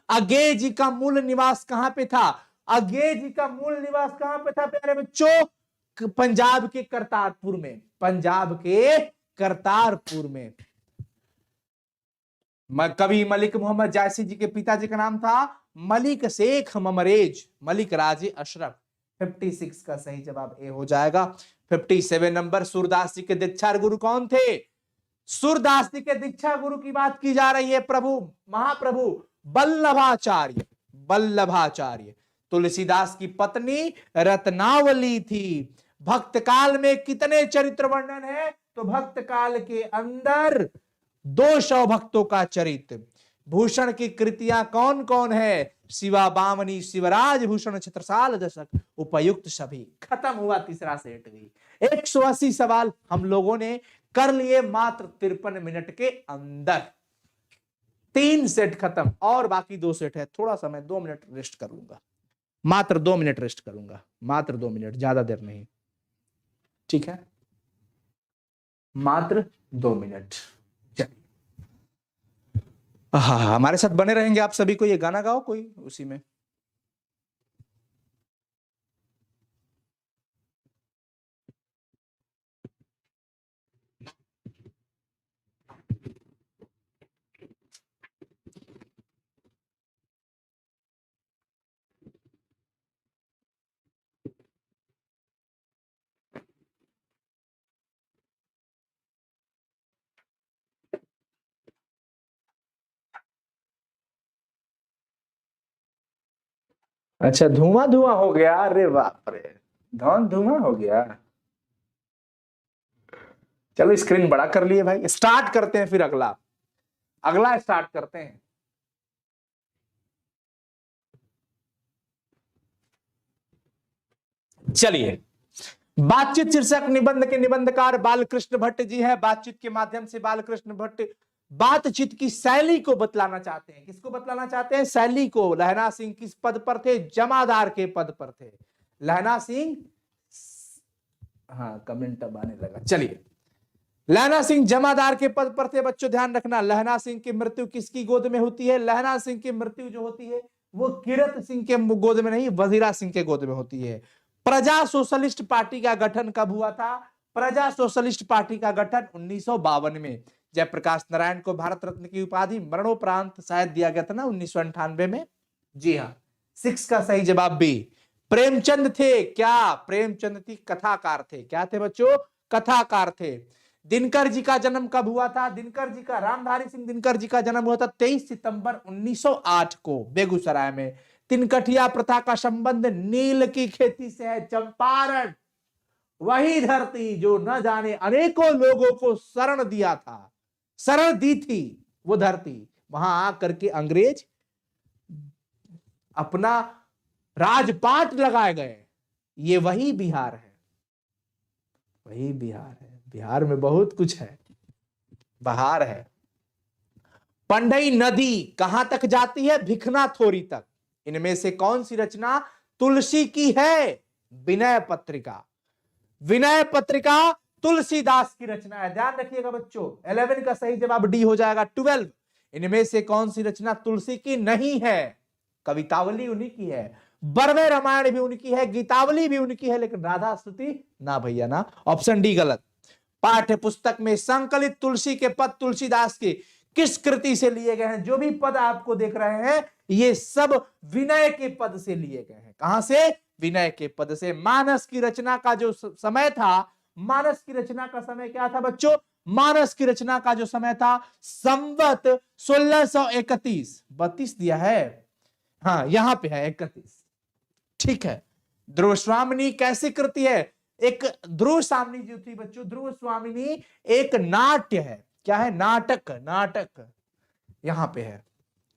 अज्ञेय जी का मूल निवास कहां पे था? अज्ञेय जी का मूल निवास कहां पे था प्यारे बच्चों? पंजाब के करतारपुर में, पंजाब के करतारपुर में। कवि मलिक मोहम्मद जायसी जी के पिताजी का नाम था मलिक शेख ममरेज, मलिक राजे अशरफ। 56 का सही जवाब ए हो जाएगा। 57 नंबर, सूरदास जी के दीक्षा गुरु कौन थे? सूरदास जी के दीक्षा गुरु की बात की जा रही है। प्रभु महाप्रभु वल्लभाचार्य, वल्लभाचार्य। तुलसीदास की पत्नी रत्नावली थी। भक्त काल में कितने चरित्र वर्णन है? तो भक्त काल के अंदर 200 भक्तों का चरित्र। भूषण की कृतियां कौन कौन है? शिवा बामनी, शिवराज भूषण, छत्रसाल दशक, उपयुक्त सभी। खत्म हुआ तीसरा सेट भी। 180 सवाल हम लोगों ने कर लिए मात्र 53 मिनट के अंदर। 3 सेट खत्म, और बाकी 2 सेट है। थोड़ा सा मैं 2 मिनट रेस्ट करूंगा, मात्र 2 मिनट रेस्ट करूंगा, मात्र 2 मिनट, ज्यादा देर नहीं। ठीक है, मात्र 2 मिनट। हाँ, हमारे साथ बने रहेंगे आप सभी को। ये गाना गाओ कोई उसी में। अच्छा, धुआं धुआं हो गया? अरे बाप रे, धुआं धुआं हो गया। चलो स्क्रीन बड़ा कर लिए भाई। स्टार्ट करते हैं फिर अगला, अगला स्टार्ट करते हैं। चलिए, बातचीत शीर्षक निबंध के निबंधकार बालकृष्ण भट्ट जी हैं। बातचीत के माध्यम से बालकृष्ण भट्ट बातचीत की शैली को बतलाना चाहते हैं। किसको बतलाना चाहते हैं? शैली को। लहना सिंह किस पद पर थे? जमादार के पद पर थे लहना सिंह। हाँ, कमेंट अब आने लगा। चलिए, लहना सिंह जमादार के पद पर थे। बच्चों ध्यान रखना, लहना सिंह की मृत्यु किसकी गोद में होती है? लहना सिंह की मृत्यु जो होती है वो किरत सिंह के गोद में नहीं, वजीरा सिंह के गोद में होती है। प्रजा सोशलिस्ट पार्टी का गठन कब हुआ था? प्रजा सोशलिस्ट पार्टी का गठन 1952 में। जयप्रकाश नारायण को भारत रत्न की उपाधि मरणोपरांत शायद दिया गया था ना 1998 में। जी हाँ, 6 का सही जवाब बी। प्रेमचंद थे क्या? प्रेमचंद थी कथाकार थे। क्या थे बच्चों? कथाकार थे। दिनकर जी का जन्म कब हुआ था? दिनकर जी का, रामधारी सिंह दिनकर जी का जन्म हुआ था 23 सितंबर 1908 को बेगूसराय में। तिनकठिया प्रथा का संबंध नील की खेती से है। चंपारण, वही धरती जो न जाने अनेकों लोगों को शरण दिया था, शरण दी थी, वो धरती, वहां आकर के अंग्रेज अपना राजपाट लगाए गए। ये वही बिहार है, वही बिहार है। बिहार में बहुत कुछ है, बहार है। पंडई नदी कहां तक जाती है? भिखना थोरी तक। इनमें से कौन सी रचना तुलसी की है? विनय पत्रिका। विनय पत्रिका तुलसीदास की रचना है। ध्यान रखिएगा बच्चों, 11 का सही जवाब डी हो जाएगा। 12, इनमें से कौन सी रचना तुलसी की नहीं है? कवितावली उन्हीं की है, बरवे रामायण भी उनकी है, गीतावली भी उनकी है, लेकिन राधा स्तुति ना भैया ना। ऑप्शन डी गलत। पाठ्य पुस्तक में संकलित तुलसी के पद तुलसीदास के किस कृति से लिए गए हैं? जो भी पद आपको देख रहे हैं ये सब विनय के पद से लिए गए हैं। कहां से? विनय के पद से। मानस की रचना का जो समय था, मानस की रचना का समय क्या था बच्चों? मानस की रचना का जो समय था संवत 1631। 32 दिया है, हाँ यहां पे है 31, ठीक है। ध्रुव स्वामिनी कैसी कृति है? एक ध्रुव स्वामिनी जो थी बच्चों, ध्रुव स्वामिनी एक नाट्य है। क्या है? नाटक, नाटक यहां पे है।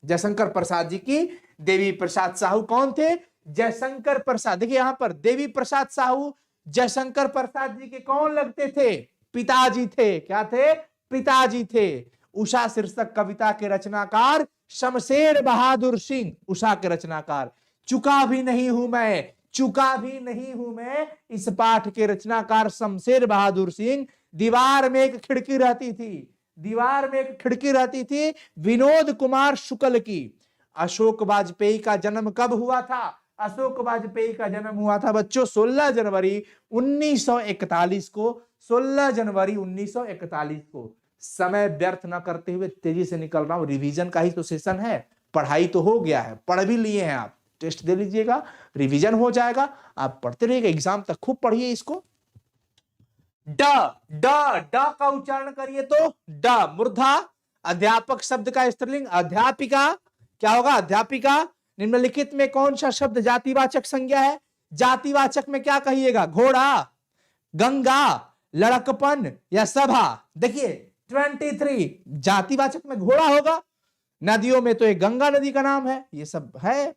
जयशंकर प्रसाद जी की देवी प्रसाद साहू कौन थे? जयशंकर प्रसाद। देखिए यहां पर देवी प्रसाद साहू जयशंकर प्रसाद जी के कौन लगते थे? पिताजी थे। क्या थे? पिताजी थे। उषा शीर्षक कविता के रचनाकार शमशेर बहादुर सिंह, उषा के रचनाकार। चुका भी नहीं हूं मैं, चुका भी नहीं हूं मैं, इस पाठ के रचनाकार शमशेर बहादुर सिंह। दीवार में एक खिड़की रहती थी, दीवार में एक खिड़की रहती थी विनोद कुमार शुक्ल की। अशोक वाजपेयी का जन्म कब हुआ था? अशोक वाजपेयी का जन्म हुआ था बच्चों 16 जनवरी 1941 को। 16 जनवरी 1941 को। समय व्यर्थ ना करते हुए तेजी से निकल रहा हूं, रिवीजन का ही तो सेशन है, पढ़ाई तो हो गया है, पढ़ भी लिए हैं आप, टेस्ट दे लीजिएगा, रिवीजन हो जाएगा, आप पढ़ते रहिएगा, एग्जाम तक खूब पढ़िए इसको। ड, ड, ड का उच्चारण करिए तो ड। मूर्धा। अध्यापक शब्द का स्त्रीलिंग अध्यापिका। क्या होगा? अध्यापिका। निम्नलिखित में कौन सा शब्द जातिवाचक संज्ञा है? जातिवाचक में क्या कहिएगा? घोड़ा, गंगा, लड़कपन या सभा। देखिए 23 जातिवाचक में घोड़ा होगा, नदियों में तो एक गंगा नदी का नाम है, ये सब है।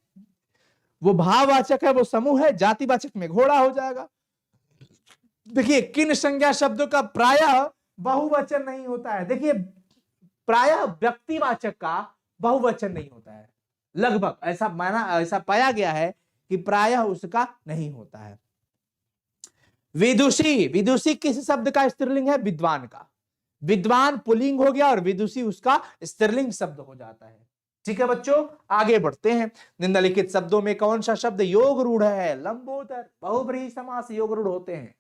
वो भाववाचक है, वो समूह है, जातिवाचक में घोड़ा हो जाएगा। देखिए किन संज्ञा शब्दों का प्रायः बहुवचन नहीं होता है? देखिए प्रायः व्यक्तिवाचक का बहुवचन नहीं होता है, लगभग ऐसा माना, ऐसा पाया गया है कि प्रायः उसका नहीं होता है। विदुषी, विदुषी किस शब्द का स्त्रीलिंग है? विद्वान का। विद्वान पुल्लिंग हो गया और विदुषी उसका स्त्रीलिंग शब्द हो जाता है। ठीक है बच्चों, आगे बढ़ते हैं। निम्नलिखित शब्दों में कौन सा शब्द योग रूढ़ है? लंबोदर। बहुब्रीहि समास योग रूढ़ होते हैं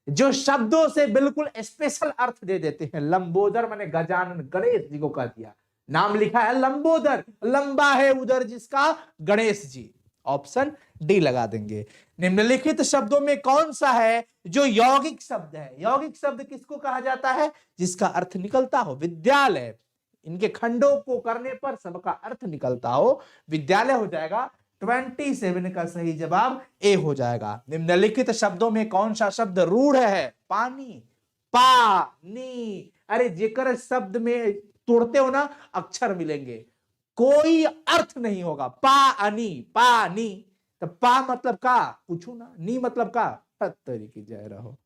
जो शब्दों से बिल्कुल स्पेशल अर्थ दे देते हैं। लंबोदर मैंने गजानन गणेश जी को कह दिया, नाम लिखा है लंबोदर, लंबा है उदर जिसका, गणेश जी। ऑप्शन डी लगा देंगे। निम्नलिखित शब्दों में कौन सा है जो यौगिक शब्द है? यौगिक शब्द किसको कहा जाता है? जिसका अर्थ निकलता हो। विद्यालय, इनके खंडों को करने पर सबका अर्थ निकलता हो, विद्यालय हो जाएगा। 27 का सही जवाब ए हो जाएगा। निम्नलिखित शब्दों में कौन सा शब्द रूढ़ है? पानी, पानी। अरे जेकर शब्द में तोड़ते हो ना अक्षर मिलेंगे, कोई अर्थ नहीं होगा। पानी, पानी, तो पा मतलब का पूछू ना, नी मतलब का तरीके जय रहो।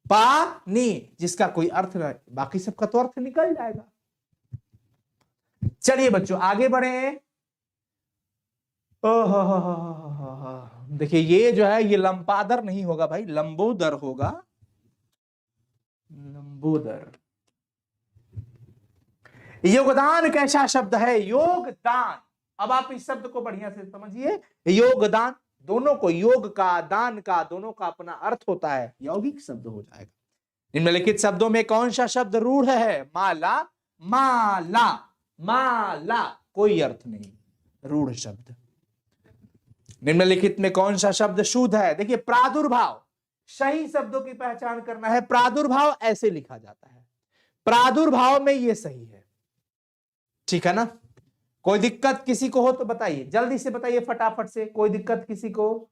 पानी जिसका कोई अर्थ नहीं, बाकी सबका तो अर्थ निकल जाएगा। चलिए बच्चों आगे बढ़े। देखिए ये जो है ये लंपादर नहीं होगा भाई, लंबोदर होगा, लंबोदर। योगदान कैसा शब्द है? योगदान, अब आप इस शब्द को बढ़िया से समझिए, योगदान, दोनों को, योग का, दान का, दोनों का अपना अर्थ होता है, यौगिक शब्द हो जाएगा। निम्नलिखित शब्दों में कौन सा शब्द रूढ़ है? माला, माला, माला, कोई अर्थ नहीं, रूढ़ शब्द। निम्नलिखित में कौन सा शब्द शुद्ध है? देखिए, प्रादुर्भाव, सही शब्दों की पहचान करना है। प्रादुर्भाव ऐसे लिखा जाता है, प्रादुर्भाव में ये सही है, ठीक है ना? कोई दिक्कत किसी को हो तो बताइए, जल्दी से बताइए फटाफट से, कोई दिक्कत किसी को?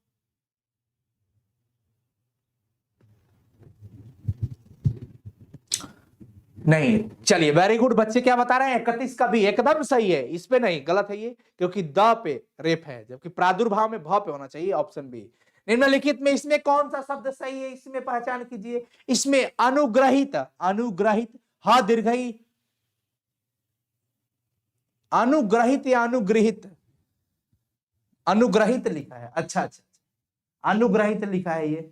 नहीं, चलिए, वेरी गुड बच्चे, क्या बता रहे हैं? 31 का भी एकदम सही है, इस पे नहीं, गलत है ये, क्योंकि द पे रेप है, जबकि प्रादुर्भाव में भ पे होना चाहिए, ऑप्शन बी। निम्नलिखित में इसमें कौन सा शब्द सही है? इसमें पहचान कीजिए। इसमें अनुग्रहित, अनुग्रहित, ह दीर्घई, अनुग्रहित या अनुग्रहित? अनुग्रहित लिखा है, अच्छा अच्छा, अनुग्रहित लिखा है ये।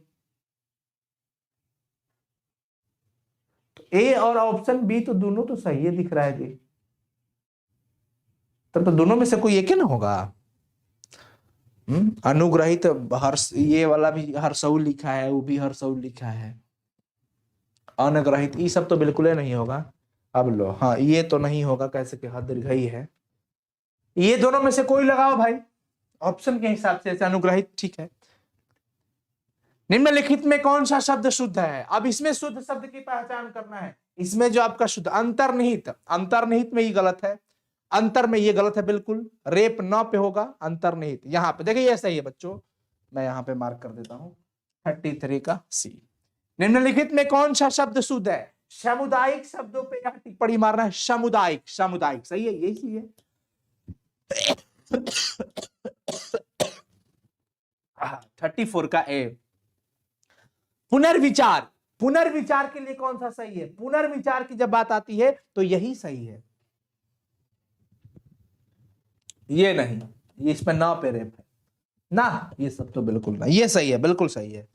ए और ऑप्शन बी तो दोनों तो सही है दिख रहा है जी, तब तो दोनों में से कोई एक ही ना होगा। अनुग्रहित, हर्ष, ये वाला भी हर्षऊ लिखा है, वो भी हर्षऊ लिखा है। अनग्रहित, ये सब तो बिल्कुल ही नहीं होगा। अब लो, हाँ, ये तो नहीं होगा, कैसे कि हद दीर्घई है। ये दोनों में से कोई लगाओ भाई, ऑप्शन के हिसाब से। अनुग्रहित ठीक है। निम्नलिखित में कौन सा शब्द शुद्ध है? अब इसमें शुद्ध शब्द की पहचान करना है। इसमें जो आपका शुद्ध, अंतर्निहित, अंतर्निहित में ये गलत है, अंतर में ये गलत है बिल्कुल, रेप न पे होगा, अंतर्निहित यहां पे देखिए, ये सही है बच्चों, मैं यहां पे मार्क कर देता हूं, 33 का सी। निम्नलिखित में कौन सा शब्द शुद्ध है? सामुदायिक शब्दों पे यहां टिप्पणी मारना है, सामुदायिक, सामुदायिक सही है, यही है। 34 का ए। पुनर्विचार, पुनर्विचार के लिए कौन सा सही है? पुनर्विचार की जब बात आती है तो यही सही है, ये नहीं, ये इसमें ना पे रेप है ना, ये सब तो बिल्कुल ना, ये सही है, बिल्कुल सही है।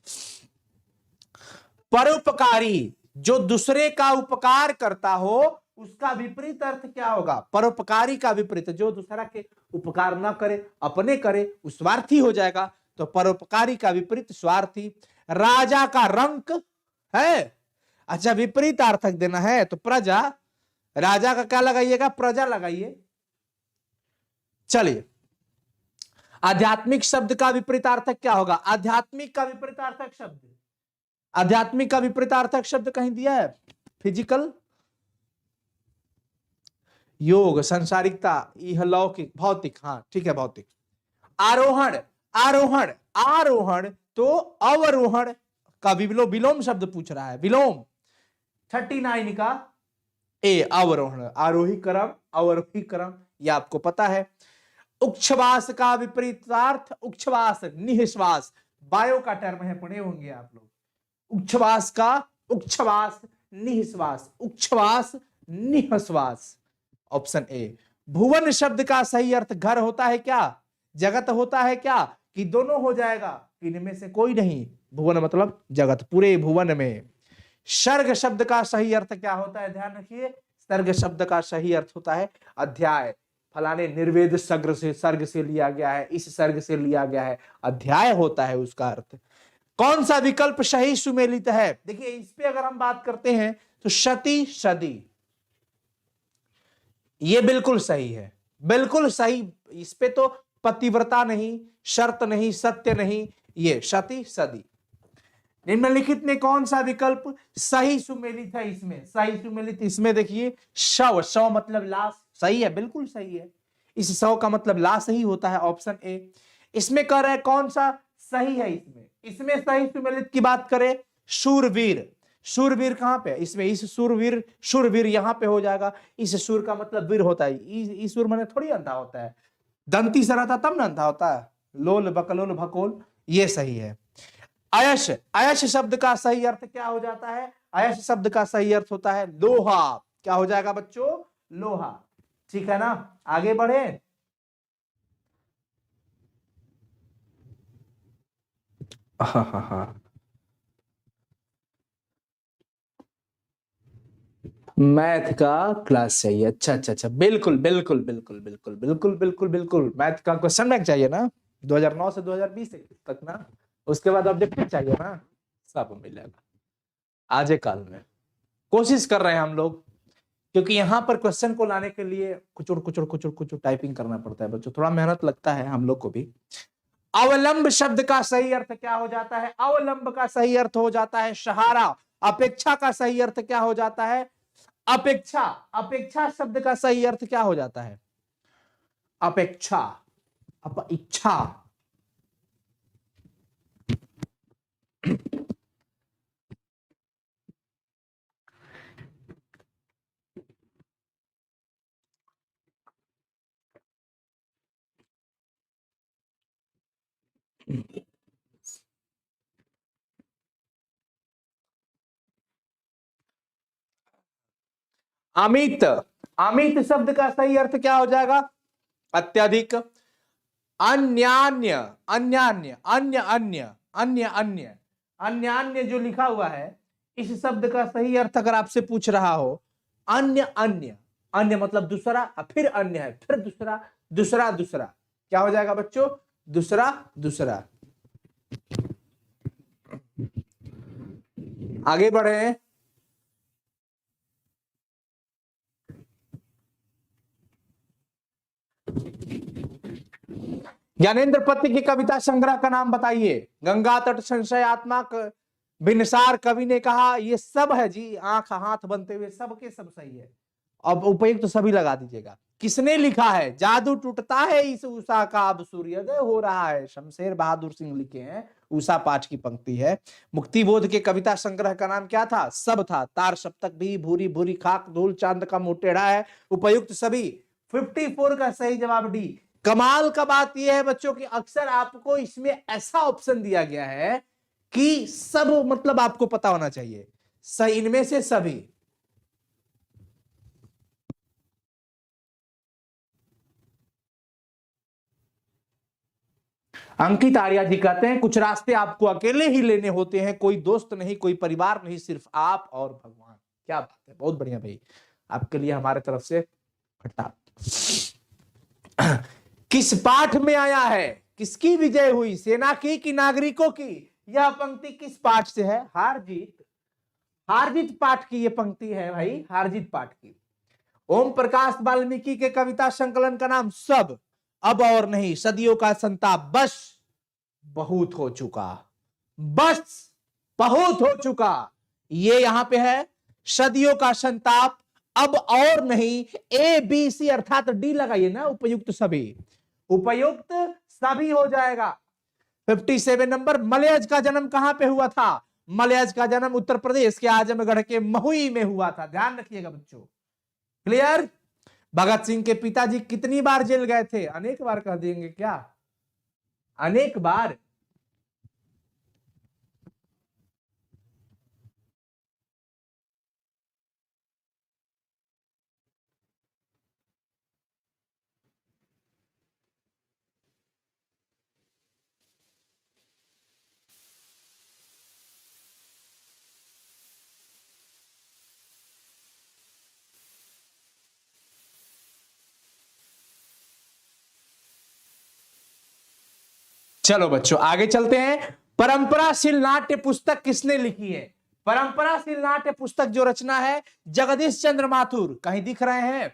परोपकारी, जो दूसरे का उपकार करता हो, उसका विपरीत अर्थ क्या होगा? परोपकारी का विपरीत, जो दूसरा के उपकार ना करे, अपने करे, वो स्वार्थी हो जाएगा, तो परोपकारी का विपरीत स्वार्थी। राजा का रंक है, अच्छा, विपरीतार्थक देना है तो प्रजा, राजा का क्या लगाइएगा? प्रजा लगाइए। चलिए, आध्यात्मिक शब्द का विपरीतार्थक क्या होगा? आध्यात्मिक का विपरीतार्थक शब्द, आध्यात्मिक का विपरीतार्थक शब्द कहीं दिया है? फिजिकल, योग, संसारिकता, इहलौकिक, भौतिक, हाँ ठीक है, भौतिक। आरोहण, आरोहण, आरोहण तो अवरोहण का विलोम शब्द पूछ रहा है, विलोम। 39 का ए, अवरोहण, आरोही क्रम, अवरोही क्रम, यह आपको पता है। उच्छ्वास का विपरीतार्थ, उच्छ्वास, निःश्वास, बायो का टर्म है, पढ़े होंगे आप लोग। उच्छ्वास का, उच्छ्वास, निःश्वास, उच्छ्वास, निःश्वास, ऑप्शन ए। भुवन शब्द का सही अर्थ घर होता है क्या? जगत होता है क्या? कि दोनों हो जाएगा? इनमें से कोई नहीं, भुवन मतलब जगत, पूरे भुवन में। सर्ग शब्द का सही अर्थ क्या होता है? ध्यान रखिए, सर्ग शब्द का सही अर्थ होता है अध्याय, फलाने निर्वेद सर्ग से लिया गया है, इस सर्ग से लिया गया है, अध्याय होता है उसका अर्थ। कौन सा विकल्प सही सुमेलित है? देखिए, इस पे अगर हम बात करते हैं तो सती, सदी, ये बिल्कुल सही है, बिल्कुल सही। इस पे तो पतिव्रता नहीं, शर्त नहीं, सत्य नहीं, ये सती, सदी। निम्नलिखित में कौन सा विकल्प सही सुमेलित है? इसमें सही सुमेलित, इसमें देखिए, शव, शव मतलब लाश, सही है, बिल्कुल सही है, इस शव का मतलब लाश ही होता है, ऑप्शन ए। इसमें कह रहे हैं कौन सा सही है? इसमें, इसमें सही सुमेलित की बात करें, शूरवीर, शूरवीर कहां पे? इसमें, इस शूरवीर, शूरवीर यहां पे हो जाएगा। इस शूर का मतलब वीर होता है, इस शूर माने थोड़ी अंधा होता है, दंती से रहता तब ना अंधा होता है, लोल बकलोल भकोल, ये सही है। अयश, अयश शब्द का सही अर्थ क्या हो जाता है? अयश शब्द का सही अर्थ होता है लोहा, क्या हो जाएगा बच्चों? लोहा, ठीक है ना? आगे बढ़े। हाँ हाँ हाँ, मैथ का क्लास चाहिए। अच्छा अच्छा अच्छा, बिल्कुल बिल्कुल बिल्कुल बिल्कुल बिल्कुल बिल्कुल बिल्कुल। मैथ का क्वेश्चन बैंक चाहिए ना, 2009 से 2020 तक ना। उसके बाद ऑब्जेक्टिव चाहिए ना, सब मिलेगा आज काल में। कोशिश कर रहे हैं हम लोग, क्योंकि यहाँ पर क्वेश्चन को लाने के लिए कुचुड़ कुचुड़ कुचुड़ कुचुड़ टाइपिंग करना पड़ता है बच्चों, थोड़ा मेहनत लगता है हम लोग को भी। अवलंब शब्द का सही अर्थ क्या हो जाता है? अवलंब का सही अर्थ हो जाता है सहारा। अपेक्षा का सही अर्थ क्या हो जाता है? अपेक्षा। अपेक्षा शब्द का सही अर्थ क्या हो जाता है? अपेक्षा, इच्छा। अमित। अमित शब्द का सही अर्थ क्या हो जाएगा? अत्यधिक। अन्यान्य, अन्यान्य, अन्य अन्य अन्य अन्य अन्यान्य जो लिखा हुआ है, इस शब्द का सही अर्थ अगर आपसे पूछ रहा हो, अन्य अन्य। अन्य मतलब दूसरा, फिर अन्य है, फिर दूसरा, दूसरा दूसरा, क्या हो जाएगा बच्चों? दूसरा दूसरा। आगे बढ़े। ज्ञानेन्द्र पत्नी की कविता संग्रह का नाम बताइए। गंगा तट, संशयात्मक, बिनसार। कवि ने कहा ये सब है जी, आंख हाथ बनते हुए, सबके सब सही है। अब उपयुक्त तो सभी लगा दीजिएगा। किसने लिखा है? जादू टूटता है इस उषा का, अब सूर्योदय हो रहा है। शमशेर बहादुर सिंह लिखे हैं। उषा पाठ की पंक्ति है। मुक्ति बोध के कविता संग्रह का नाम क्या था? सब था। तार सप्तक भी, भूरी भूरी खाक, धूल चांद का मुंह टेढ़ा है। उपयुक्त सभी। 54 का सही जवाब डी। कमाल का बात यह है बच्चों की अक्सर आपको इसमें ऐसा ऑप्शन दिया गया है कि सब मतलब आपको पता होना चाहिए, सही इनमें से सभी। अंकित आर्या जी कहते हैं कुछ रास्ते आपको अकेले ही लेने होते हैं, कोई दोस्त नहीं, कोई परिवार नहीं, सिर्फ आप और भगवान। क्या बात है, बहुत बढ़िया भाई, आपके लिए हमारे तरफ से फटा। किस पाठ में आया है? किसकी विजय हुई, सेना की कि नागरिकों की? यह पंक्ति किस पाठ से है? हारजीत। हारजीत पाठ की यह पंक्ति है भाई, हारजीत पाठ की। ओम प्रकाश वाल्मीकि के कविता संकलन का नाम सब, अब और नहीं, सदियों का संताप, बस बहुत हो चुका, बस बहुत हो चुका। ये यहां पे है सदियों का संताप, अब और नहीं। ए बी सी अर्थात डी लगाइए ना, उपयुक्त सभी। उपयुक्त सभी हो जाएगा। 57 नंबर। मलयज का जन्म कहां पे हुआ था? मलयज का जन्म उत्तर प्रदेश के आजमगढ़ के महुई में हुआ था, ध्यान रखिएगा बच्चों। क्लियर? भगत सिंह के पिताजी कितनी बार जेल गए थे? अनेक बार कह देंगे क्या? अनेक बार। चलो बच्चों आगे चलते हैं। परंपराशील नाट्य पुस्तक किसने लिखी है? परंपराशील नाट्य पुस्तक जो रचना है, जगदीश चंद्र माथुर। कहीं दिख रहे हैं?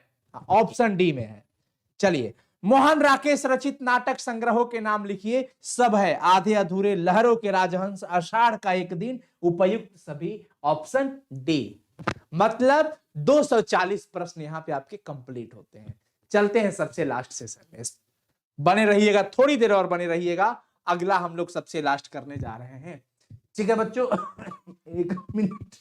ऑप्शन डी में है। चलिए, मोहन राकेश रचित नाटक संग्रहों के नाम लिखिए। सब है, आधे अधूरे, लहरों के राजहंस, आषाढ़ का एक दिन। उपयुक्त सभी, ऑप्शन डी। मतलब 240 प्रश्न यहां पे आपके कंप्लीट होते हैं। चलते हैं सबसे लास्ट सेशन में, बने रहिएगा, थोड़ी देर और बने रहिएगा, अगला हम लोग सबसे लास्ट करने जा रहे हैं। ठीक है बच्चों, एक मिनट।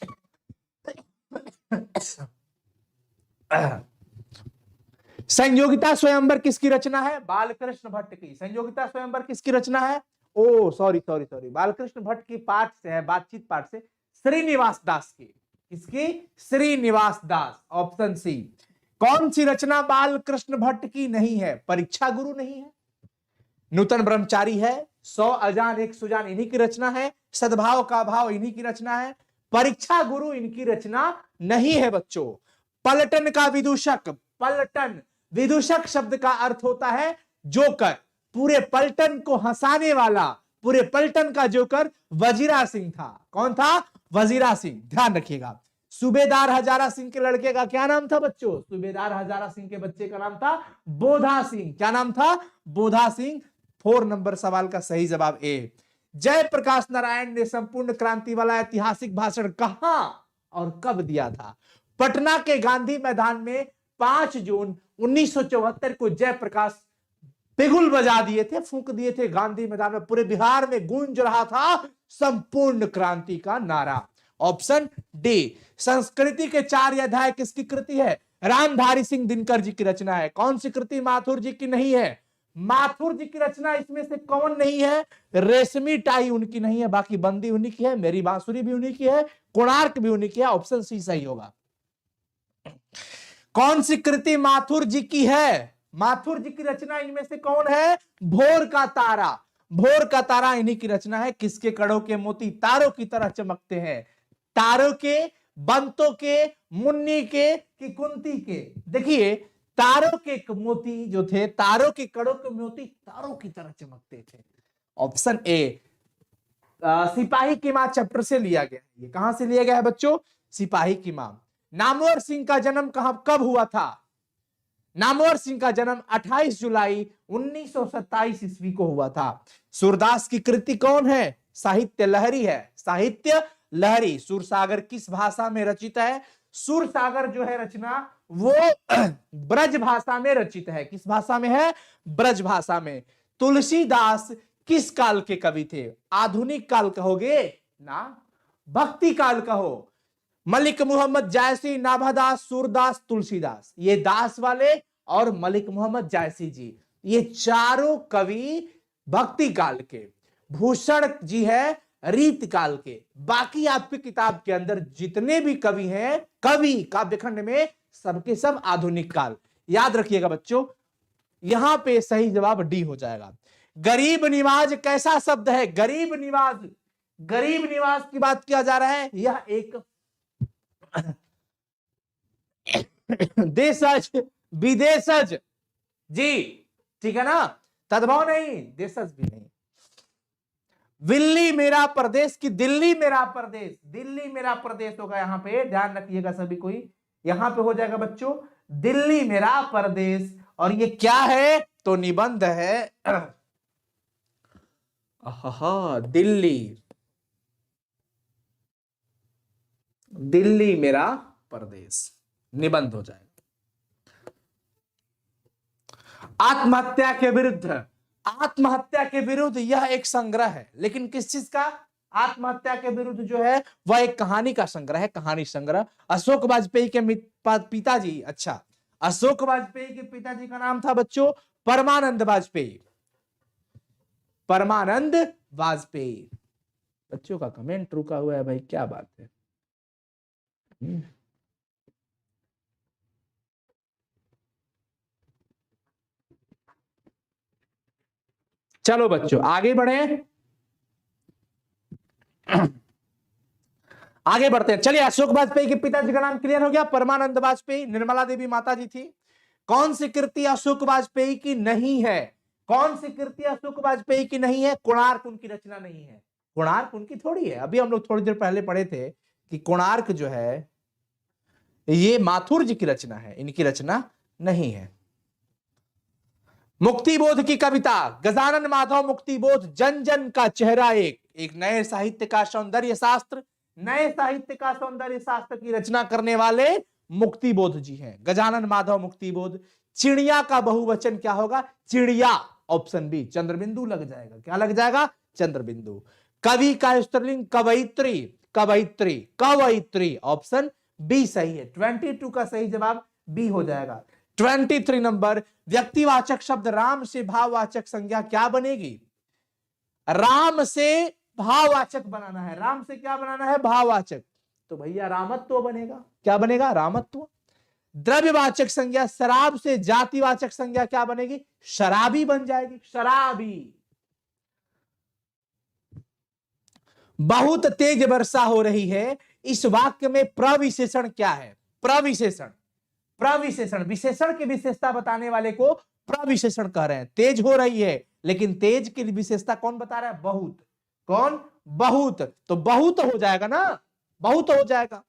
संयोगिता स्वयंवर किसकी रचना है? बालकृष्ण भट्ट की। संयोगिता स्वयंवर किसकी रचना है? Oh sorry sorry sorry, Balkrishna Bhatt की पाठ से है, बातचीत पाठ से, श्रीनिवास दास की। किसकी? श्रीनिवास दास, ऑप्शन सी। कौन सी रचना बालकृष्ण भट्ट की नहीं है? परीक्षा गुरु नहीं है, नूतन ब्रह्मचारी है, 100 अजान एक सुजान इन्हीं की रचना है, सद्भाव का भाव इन्हीं की रचना है, परीक्षा गुरु इनकी रचना नहीं है बच्चों। पलटन का विदूषक, पलटन विदूषक शब्द का अर्थ होता है जोकर, पूरे पलटन को हंसाने वाला, पूरे पलटन का जोकर वजीरा सिंह था। कौन था? वजीरा सिंह। ध्यान रखिएगा। सूबेदार हजारा सिंह के लड़के का क्या नाम था बच्चों? सूबेदार हजारा सिंह के बच्चे का नाम था बोधा सिंह। क्या नाम था? बोधा सिंह। 4 नंबर सवाल का सही जवाब ए। जयप्रकाश नारायण ने संपूर्ण क्रांति वाला ऐतिहासिक भाषण कहां और कब दिया था? पटना के गांधी मैदान में 5 जून 1974 को जयप्रकाश बिगुल बजा दिए थे, फूंक दिए थे गांधी मैदान में। पूरे बिहार में गूंज रहा था संपूर्ण क्रांति का नारा। Option D. संस्कृति के 4 अध्याय किसकी कृति है? रामधारी सिंह दिनकर जी की रचना है। कौन सी कृति? माथुर जी की नहीं है। माथुर जी की रचना इसमें से कौन नहीं है? रेशमी टाई उनकी नहीं है, बाकी बंदी उन्हीं की है, मेरी बांसुरी भी उन्हीं की है, कोणार्क भी उन्हीं की है। ऑप्शन सी सही होगा। कौन सी कृति माथुर जी की है? माथुर जी की रचना इनमें से कौन है? भोर का तारा। भोर का तारा इन्हीं की रचना है। किसके कड़ों के मोती तारों की तरह चमकते हैं? तारों के, बंतों के, मुन्नी के कि कुंती के? देखिए, तारों के मोती जो थे, तारों के कड़ों के मोती तारों की तरह चमकते थे। Option A. सिपाही की मां चैप्टर से लिया गया है। ये कहां से लिया गया है बच्चों? सिपाही की मां। नामवर सिंह का जन्म कब हुआ था? नामवर सिंह का जन्म 28 जुलाई 1927 ईस्वी को हुआ था। सूरदास की कृति कौन है? साहित्य लहरी है। साहित्य लहरी। सूरसागर किस भाषा में रचित है? सूरसागर जो है रचना वो ब्रज भाषा में रचित है। किस भाषा में है? ब्रज भाषा में। तुलसीदास किस काल के कवि थे? आधुनिक काल कहोगे ना, भक्ति काल कहो। मलिक मोहम्मद जायसी, नाभादास, सूरदास, तुलसीदास, ये दास वाले और मलिक मोहम्मद जायसी जी, ये चारों कवि भक्ति काल के। भूषण जी है रीत काल के। बाकी आपकी किताब के अंदर जितने भी कवि हैं, कवि काव्यखंड में, सबके सब आधुनिक काल। याद रखिएगा बच्चों, यहां पे सही जवाब डी हो जाएगा। गरीब निवाज कैसा शब्द है? गरीब निवाज, गरीब निवाज की बात किया जा रहा है। यह एक देशज, विदेशज जी, ठीक है ना, तद्भव नहीं, देशज भी नहीं। दिल्ली मेरा प्रदेश की दिल्ली मेरा प्रदेश, दिल्ली मेरा प्रदेश होगा यहां पे। ध्यान रखिएगा सभी कोई, यहां पे हो जाएगा बच्चों दिल्ली मेरा प्रदेश। और ये क्या है? तो निबंध है। दिल्ली, दिल्ली मेरा प्रदेश, निबंध हो जाएगा। आत्महत्या के विरुद्ध, आत्महत्या के विरुद्ध यह एक संग्रह है, लेकिन किस चीज का? आत्महत्या के विरुद्ध जो है वह एक कहानी का संग्रह है, कहानी संग्रह। अशोक वाजपेयी के पिताजी, अच्छा, अशोक वाजपेयी के पिताजी का नाम था बच्चों परमानंद वाजपेयी। परमानंद वाजपेयी। बच्चों का कमेंट रुका हुआ है भाई, क्या बात है? चलो बच्चों आगे बढ़े, आगे बढ़ते हैं। चलिए, अशोक वाजपेयी के पिताजी का नाम क्लियर हो गया, परमानंद वाजपेयी। निर्मला देवी माता जी थी। कौन सी कृति अशोक वाजपेयी की नहीं है? कौन सी कृति अशोक वाजपेयी की नहीं है? कोणार्क उनकी रचना नहीं है। कोणार्क उनकी थोड़ी है। अभी हम लोग थोड़ी देर पहले पढ़े थे कि कोणार्क जो है ये माथुर जी की रचना है, इनकी रचना नहीं है। मुक्तिबोध की कविता, गजानन माधव मुक्तिबोध, जन जन का चेहरा एक नए साहित्य का सौंदर्य शास्त्र, नए साहित्य का सौंदर्य शास्त्र की रचना करने वाले मुक्तिबोध जी हैं, गजानन माधव मुक्तिबोध। चिड़िया का बहुवचन क्या होगा? चिड़िया। ऑप्शन बी, चंद्रबिंदु लग जाएगा। क्या लग जाएगा? चंद्रबिंदु। कवि का स्त्रीलिंग कवयित्री, कवयित्री, कवयित्री। ऑप्शन बी सही है। 22 का सही जवाब बी हो जाएगा। 23 नंबर, व्यक्तिवाचक शब्द राम से भाववाचक संज्ञा क्या बनेगी? राम से भाववाचक बनाना है। राम से क्या बनाना है? भाववाचक। तो भैया रामत्व बनेगा। क्या बनेगा? रामत्व। द्रव्यवाचक संज्ञा शराब से जातिवाचक संज्ञा क्या बनेगी? शराबी बन जाएगी, शराबी। बहुत तेज वर्षा हो रही है, इस वाक्य में प्रविशेषण क्या है? प्रविशेषण, प्रविशेषण, विशेषण की विशेषता बताने वाले को प्रविशेषण कह रहे हैं। तेज हो रही है, लेकिन तेज की विशेषता कौन बता रहा है? बहुत। कौन? बहुत। तो बहुत हो जाएगा ना, बहुत हो जाएगा।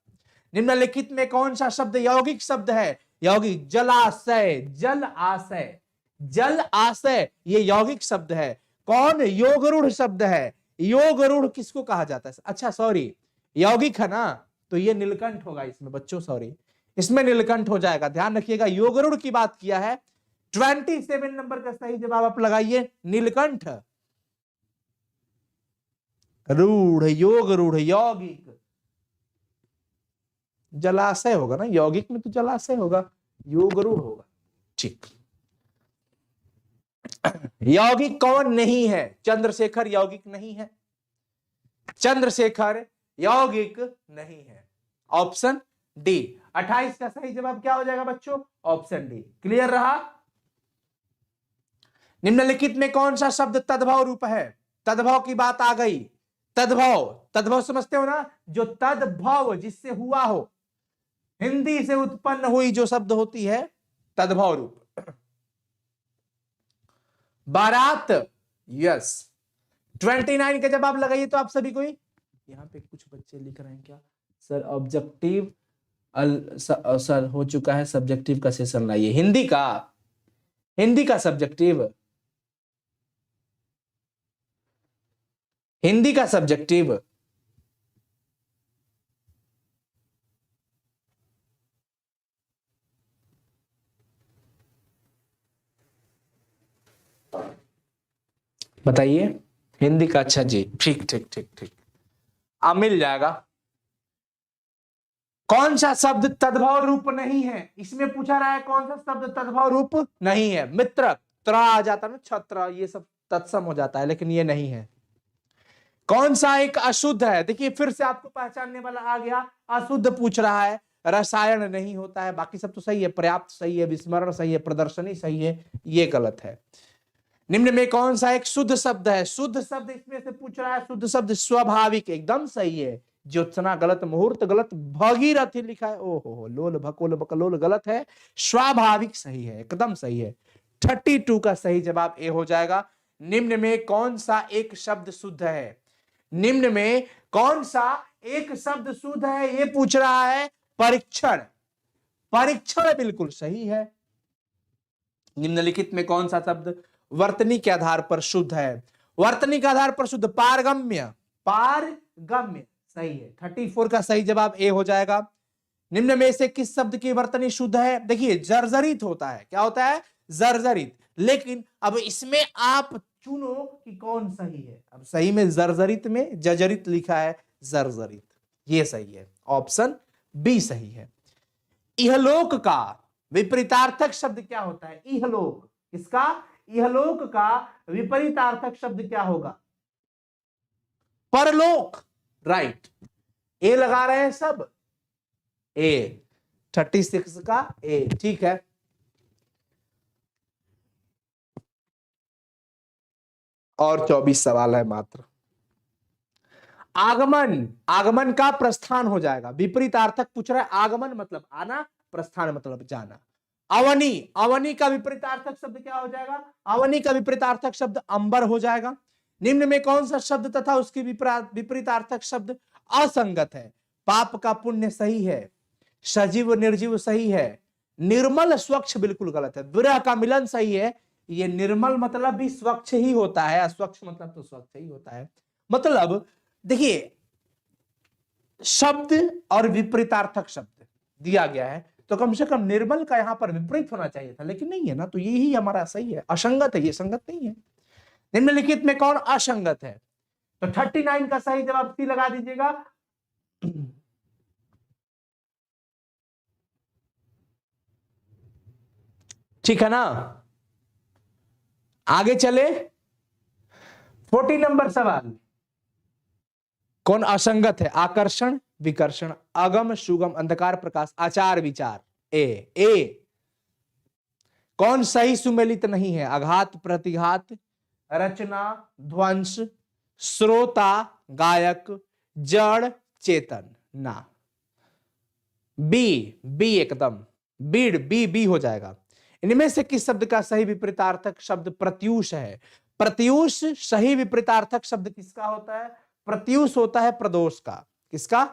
निम्नलिखित में कौन सा शब्द यौगिक शब्द है? यौगिक, जलाशय, जल आशय, जल आशय ये यौगिक शब्द है। कौन? योगरूढ़ शब्द है। योगरूढ़ किसको कहा जाता है? अच्छा सॉरी, यौगिक है ना, तो ये नीलकंठ होगा इसमें बच्चों, सॉरी, इसमें नीलकंठ हो जाएगा, ध्यान रखिएगा। योगरूढ़ की बात किया है। 27 नंबर का सही जवाब आप लगाइए, नीलकंठ। रूढ़, योग रूढ़, यौगिक, जलाशय होगा ना, यौगिक में तो जलाशय होगा, योग रूढ़ होगा। ठीक। यौगिक कौन नहीं है? चंद्रशेखर यौगिक नहीं है, चंद्रशेखर यौगिक नहीं है। Option D. 28 का सही जवाब क्या हो जाएगा बच्चों? Option D. क्लियर रहा? निम्नलिखित में कौन सा शब्द तद्भव रूप है? तद्भव की बात आ गई। तद्भव, तद्भव समझते हो ना, जो तद्भव जिससे हुआ हो, हिंदी से उत्पन्न हुई जो शब्द होती है, तद्भव रूप। बारात, यस। 29 का जवाब लगाइए तो आप सभी कोई। यहाँ पे कुछ बच्चे लिख रहे हैं क्या सर? ऑब्जेक्टिव सर हो चुका है, सब्जेक्टिव का सेशन लाइए। हिंदी का, हिंदी का सब्जेक्टिव, हिंदी का सब्जेक्टिव। बताइए, हिंदी का? अच्छा जी, ठीक ठीक ठीक ठीक, अब मिल जाएगा। कौन सा शब्द तद्भव रूप नहीं है? इसमें पूछा रहा है कौन सा शब्द तद्भव रूप नहीं है। मित्र, त्रा आ जाता ना, छत्र, ये सब तत्सम हो जाता है, लेकिन ये नहीं है। कौन सा एक अशुद्ध है? देखिए फिर से आपको पहचानने वाला आ गया, अशुद्ध पूछ रहा है। रसायन नहीं होता है, बाकी सब तो सही है, पर्याप्त सही है, विस्मरण सही है, प्रदर्शनी सही है, ये गलत है। निम्न में कौन सा एक शुद्ध शब्द है? शुद्ध शब्द इसमें से पूछ रहा है। शुद्ध शब्द स्वाभाविक, एकदम सही है। ज्योत्सना गलत, मुहूर्त गलत, भगीरथी लिखा है, ओहो, लोल भकोल बकलोल गलत है, स्वाभाविक सही है, एकदम सही है। 32 का सही जवाब ए हो जाएगा। निम्न में कौन सा एक शब्द शुद्ध है? निम्न में कौन सा एक शब्द शुद्ध है, ये पूछ रहा है। परीक्षण, परीक्षण बिल्कुल सही है। निम्नलिखित में कौन सा शब्द वर्तनी के आधार पर शुद्ध है? वर्तनी के आधार पर शुद्ध, पारगम्य, पारगम्य सही है। 34 का सही जवाब ए हो जाएगा। निम्न में से किस शब्द की वर्तनी शुद्ध है? देखिए जर्जरित होता है, क्या होता है? जर्जरित। लेकिन अब इसमें आप चुनो कि कौन सही है। अब सही में जर्जरित में जर्जरित लिखा है, जर्जरित, ये सही है, ऑप्शन बी सही है। इहलोक का विपरीतार्थक शब्द क्या होता है? इहलोक, इसका, इहलोक का विपरीतार्थक शब्द क्या होगा? परलोक, राइट। ए लगा रहे हैं सब, ए। 36 का ए, ठीक है। और 24 सवाल है मात्र। आगमन, आगमन का प्रस्थान हो जाएगा। विपरीतार्थक पूछ रहा है, आगमन मतलब आना, प्रस्थान मतलब जाना। अवनी, अवनी का विपरीतार्थक शब्द क्या हो जाएगा? अवनी का विपरीतार्थक शब्द अंबर हो जाएगा। निम्न में कौन सा शब्द तथा उसकी विपरीतार्थक शब्द असंगत है? पाप का पुण्य सही है, सजीव निर्जीव सही है, निर्मल स्वच्छ बिल्कुल गलत है, विरह का मिलन सही है। ये निर्मल मतलब भी स्वच्छ ही होता है, अस्वच्छ मतलब तो स्वच्छ ही होता है। मतलब देखिए, शब्द और विपरीतार्थक शब्द दिया गया है, तो कम से कम निर्मल का यहां पर विपरीत होना चाहिए था, लेकिन नहीं है ना, तो यही हमारा सही है। असंगत है, ये संगत नहीं है। निम्नलिखित में कौन असंगत है? तो 39 का सही जवाब सी लगा दीजिएगा। ठीक है ना, आगे चले। 40 नंबर सवाल, कौन असंगत है? आकर्षण, विकर्षण, अगम, सुगम, अंधकार, प्रकाश, आचार, विचार। ए, ए। कौन सही सुमेलित नहीं है? आघात, प्रतिघात, रचना, ध्वंस, श्रोता, गायक, जड़, चेतन, ना। बी, बी एकदम बीड़, बी बी हो जाएगा। इनमें से किस शब्द का सही विपरीतार्थक शब्द प्रत्यूष है? प्रत्यूष सही विपरीतार्थक शब्द किसका होता है? प्रत्यूष होता है प्रदोष का। किसका?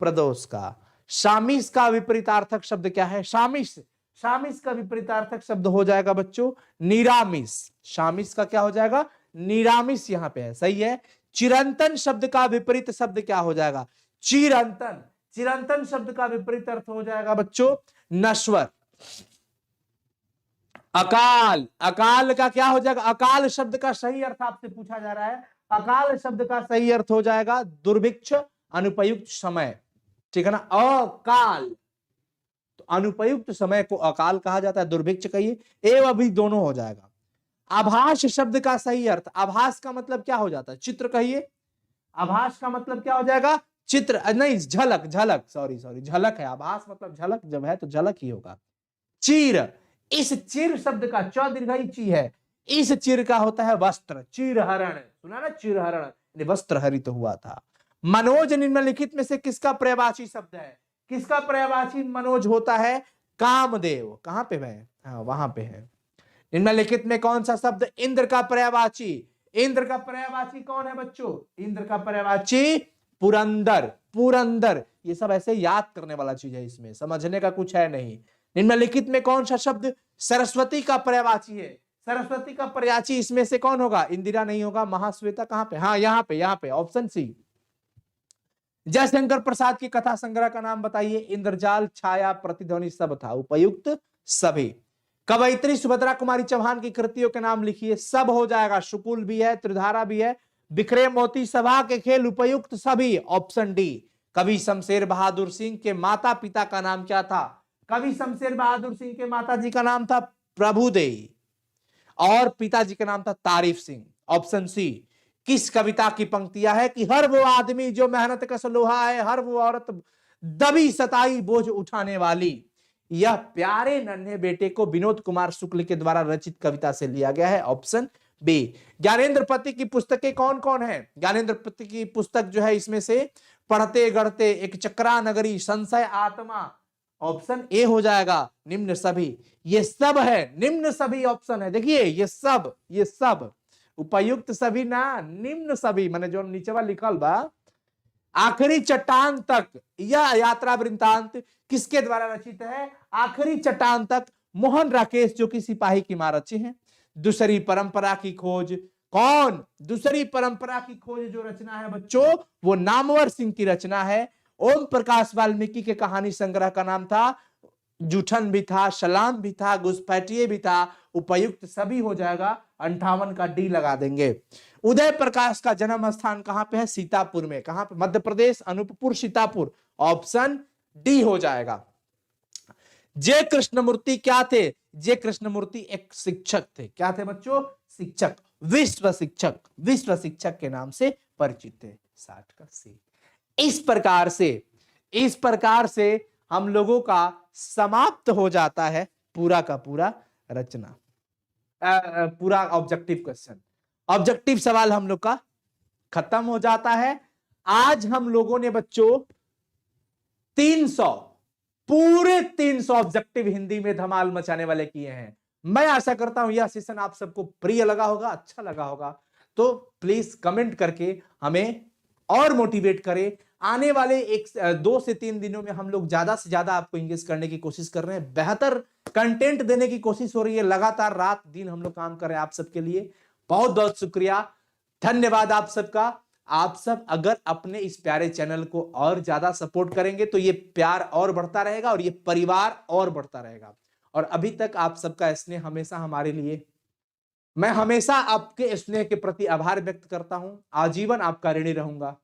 प्रदोष का। शामिश का विपरीतार्थक शब्द क्या है? शामिश। शामिश का विपरीतार्थक शब्द हो जाएगा बच्चों निरामिष। शामिश का क्या हो जाएगा? निरामिष यहां पे है, सही है। चिरंतन शब्द का विपरीत शब्द क्या हो जाएगा? चिरंतन। चिरंतन शब्द का विपरीत अर्थ हो जाएगा बच्चों नश्वर। अकाल। अकाल का क्या हो जाएगा? अकाल शब्द का सही अर्थ आपसे पूछा जा रहा है। अकाल शब्द का सही अर्थ हो जाएगा दुर्भिक्ष, अनुपयुक्त समय। ठीक है ना? अकाल तो अनुपयुक्त समय को अकाल कहा जाता है, दुर्भिक्ष कहिए, एवं अभी दोनों हो जाएगा। आभास शब्द का सही अर्थ, आभास का मतलब क्या हो जाता है? चित्र कहिए। आभास का मतलब क्या हो जाएगा? चित्र नहीं, झलक। झलक, सॉरी झलक है। आभास मतलब झलक जब है तो झलक ही होगा। चीर। इस चीर शब्द का च दीर्घई ची है, इस चीर का होता है वस्त्र। चीरहरण, सुना ना? चीरहरण, वस्त्र हरित हुआ था। मनोज निम्नलिखित में से किसका पर्यायवाची शब्द है? किसका पर्यायवाची मनोज होता है? कामदेव। कहां पे है? हाँ वहां पे है। निम्नलिखित में कौन सा शब्द इंद्र का पर्यायवाची? इंद्र का पर्यायवाची कौन है बच्चों? इंद्र का पर्यायवाची पुरंदर। पुरंदर, ये सब ऐसे याद करने वाला चीज है, इसमें समझने का कुछ है नहीं। निम्नलिखित में कौन सा शब्द सरस्वती का पर्यायवाची है? सरस्वती का पर्यायवाची इसमें से कौन होगा? इंदिरा नहीं होगा। महाश्वेता कहां पे? हाँ यहाँ पे ऑप्शन सी। जयशंकर प्रसाद की कथा संग्रह का नाम बताइए। इंद्रजाल, छाया, प्रतिध्वनि सब था, उपयुक्त सभी। कवयित्री सुभद्रा कुमारी चौहान की कृतियों के नाम लिखिए। सब हो जाएगा, शुकुल भी है, त्रिधारा भी है। बिखरे मोती, सभा के खेल, उपयुक्त सभी, ऑप्शन डी। कवि शमशेर बहादुर सिंह के माता पिता का नाम क्या था? कवि शमशेर बहादुर सिंह के माता जी का नाम था प्रभुदेई और पिताजी का नाम था तारीफ सिंह, ऑप्शन सी। किस कविता की पंक्तियां है कि हर वो आदमी जो मेहनत कस लोहा है, हर वो औरत दबी सताई बोझ उठाने वाली। यह प्यारे नन्हे बेटे को विनोद कुमार शुक्ल के द्वारा रचित कविता से लिया गया है, ऑप्शन बी। ज्ञानेंद्र पति की पुस्तकें कौन कौन है? ज्ञानेंद्र पति की पुस्तक जो है इसमें से पढ़ते गढ़ते, एक चक्रा नगरी, संशय आत्मा, ऑप्शन ए हो जाएगा। निम्न सभी, ये सब है, निम्न सभी ऑप्शन है। देखिए ये सब उपयुक्त सभी ना, निम्न सभी माने जो नीचे लिखल बा। आखिरी चट्टान तक यह यात्रा वृंतांत किसके द्वारा रचित है? आखिरी चट्टान तक मोहन राकेश जो कि सिपाही की मां रचे हैं। दूसरी परंपरा की खोज, कौन? दूसरी परंपरा की खोज जो रचना है बच्चों वो नामवर सिंह की रचना है। ओम प्रकाश वाल्मीकि के कहानी संग्रह का नाम था जूठन भी था, सलाम भी था, घुसपैठिए भी था, उपयुक्त सभी हो जाएगा। 58 का डी लगा देंगे। उदय प्रकाश का जन्म स्थान कहां पे है? सीतापुर में। कहां पे? मध्य प्रदेश, अनूपपुर, सीतापुर, ऑप्शन डी हो जाएगा। जय कृष्णमूर्ति क्या थे? जय कृष्णमूर्ति एक शिक्षक थे। क्या थे बच्चों? शिक्षक, विश्व शिक्षक, विश्व शिक्षक के नाम से परिचित थे। 60 का सी। इस प्रकार से हम लोगों का समाप्त हो जाता है पूरा का पूरा रचना, पूरा ऑब्जेक्टिव क्वेश्चन, ऑब्जेक्टिव सवाल हम लोग का खत्म हो जाता है। आज हम लोगों ने बच्चों 300 पूरे 300 ऑब्जेक्टिव हिंदी में धमाल मचाने वाले किए हैं। मैं आशा करता हूं यह सेशन आप सबको प्रिय लगा होगा, अच्छा लगा होगा। तो प्लीज कमेंट करके हमें और मोटिवेट करें। आने वाले 2 से 3 दिनों में हम लोग ज्यादा से ज्यादा आपको इंगेज करने की कोशिश कर रहे हैं, बेहतर कंटेंट देने की कोशिश हो रही है। लगातार रात दिन हम लोग काम कर रहे हैं आप सबके लिए। बहुत बहुत शुक्रिया, धन्यवाद आप सबका। आप सब अगर अपने इस प्यारे चैनल को और ज्यादा सपोर्ट करेंगे तो ये प्यार और बढ़ता रहेगा और ये परिवार और बढ़ता रहेगा। और अभी तक आप सबका स्नेह हमेशा हमारे लिए, मैं हमेशा आपके स्नेह के प्रति आभार व्यक्त करता हूं। आजीवन आपका ऋणी रहूंगा।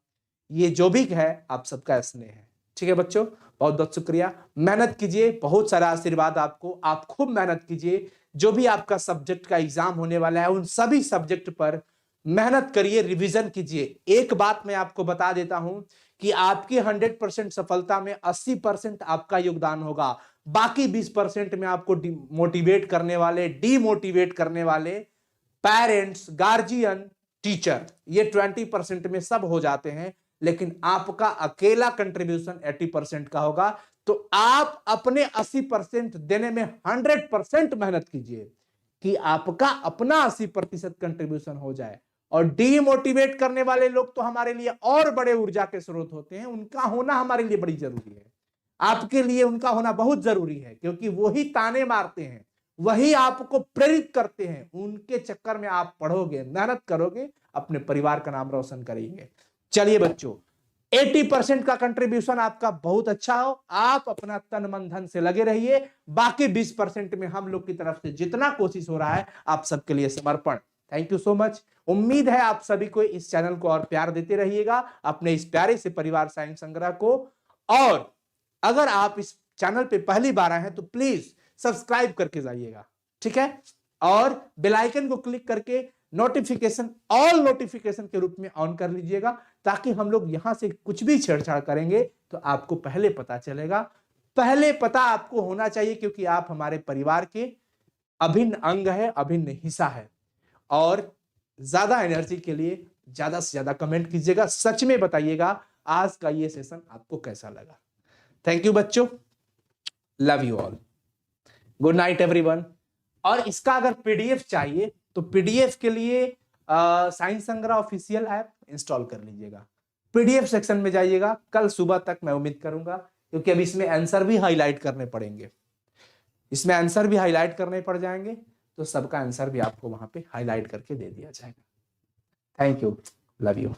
ये जो भी है आप सबका स्नेह है। ठीक है बच्चों, बहुत बहुत शुक्रिया। मेहनत कीजिए, बहुत सारा आशीर्वाद आपको। आप खूब मेहनत कीजिए। जो भी आपका सब्जेक्ट का एग्जाम होने वाला है उन सभी सब्जेक्ट पर मेहनत करिए, रिवीजन कीजिए। एक बात मैं आपको बता देता हूं कि आपकी 100% सफलता में 80% आपका योगदान होगा। बाकी 20% में आपको मोटिवेट करने वाले, डीमोटिवेट करने वाले पेरेंट्स, गार्जियन, टीचर, ये 20% में सब हो जाते हैं। लेकिन आपका अकेला कंट्रीब्यूशन 80% का होगा। तो आप अपने 80% देने में 100% मेहनत कीजिए कि आपका अपना 80% कंट्रीब्यूशन हो जाए। और डीमोटिवेट करने वाले लोग तो हमारे लिए और बड़े ऊर्जा के स्रोत होते हैं, उनका होना हमारे लिए बड़ी जरूरी है। आपके लिए उनका होना बहुत जरूरी है, क्योंकि वही ताने मारते हैं, वही आपको प्रेरित करते हैं। उनके चक्कर में आप पढ़ोगे, मेहनत करोगे, अपने परिवार का नाम रोशन करेंगे। चलिए बच्चों, 80% का कंट्रीब्यूशन आपका बहुत अच्छा हो, आप अपना तन मन धन से लगे रहिए। बाकी 20% में हम लोग की तरफ से जितना कोशिश हो रहा है आप सबके लिए समर्पण। Thank you so much. उम्मीद है आप सभी को इस चैनल को और प्यार देते रहिएगा, अपने इस प्यारे से परिवार साइंस संग्रह को। और अगर आप इस चैनल पे पहली बार आए हैं तो प्लीज सब्सक्राइब करके जाइएगा, ठीक है। और बेल आइकन को क्लिक करके नोटिफिकेशन ऑल नोटिफिकेशन के रूप में ऑन कर लीजिएगा, ताकि हम लोग यहां से कुछ भी छेड़छाड़ करेंगे तो आपको पहले पता चलेगा। पहले पता आपको होना चाहिए, क्योंकि आप हमारे परिवार के अभिन्न अंग है, अभिन्न हिस्सा है। और ज्यादा एनर्जी के लिए ज्यादा से ज्यादा कमेंट कीजिएगा, सच में बताइएगा आज का ये सेशन आपको कैसा लगा। थैंक यू बच्चों, love you all, good night everyone. और इसका अगर पीडीएफ चाहिए तो पीडीएफ के लिए साइंस संग्रह ऑफिशियल ऐप इंस्टॉल कर लीजिएगा। पीडीएफ सेक्शन में जाइएगा, कल सुबह तक मैं उम्मीद करूंगा, क्योंकि अब इसमें आंसर भी हाईलाइट करने पड़ेंगे, इसमें आंसर भी हाईलाइट करने पड़ जाएंगे, तो सबका आंसर भी आपको वहां पे हाईलाइट करके दे दिया जाएगा। Thank you, love you.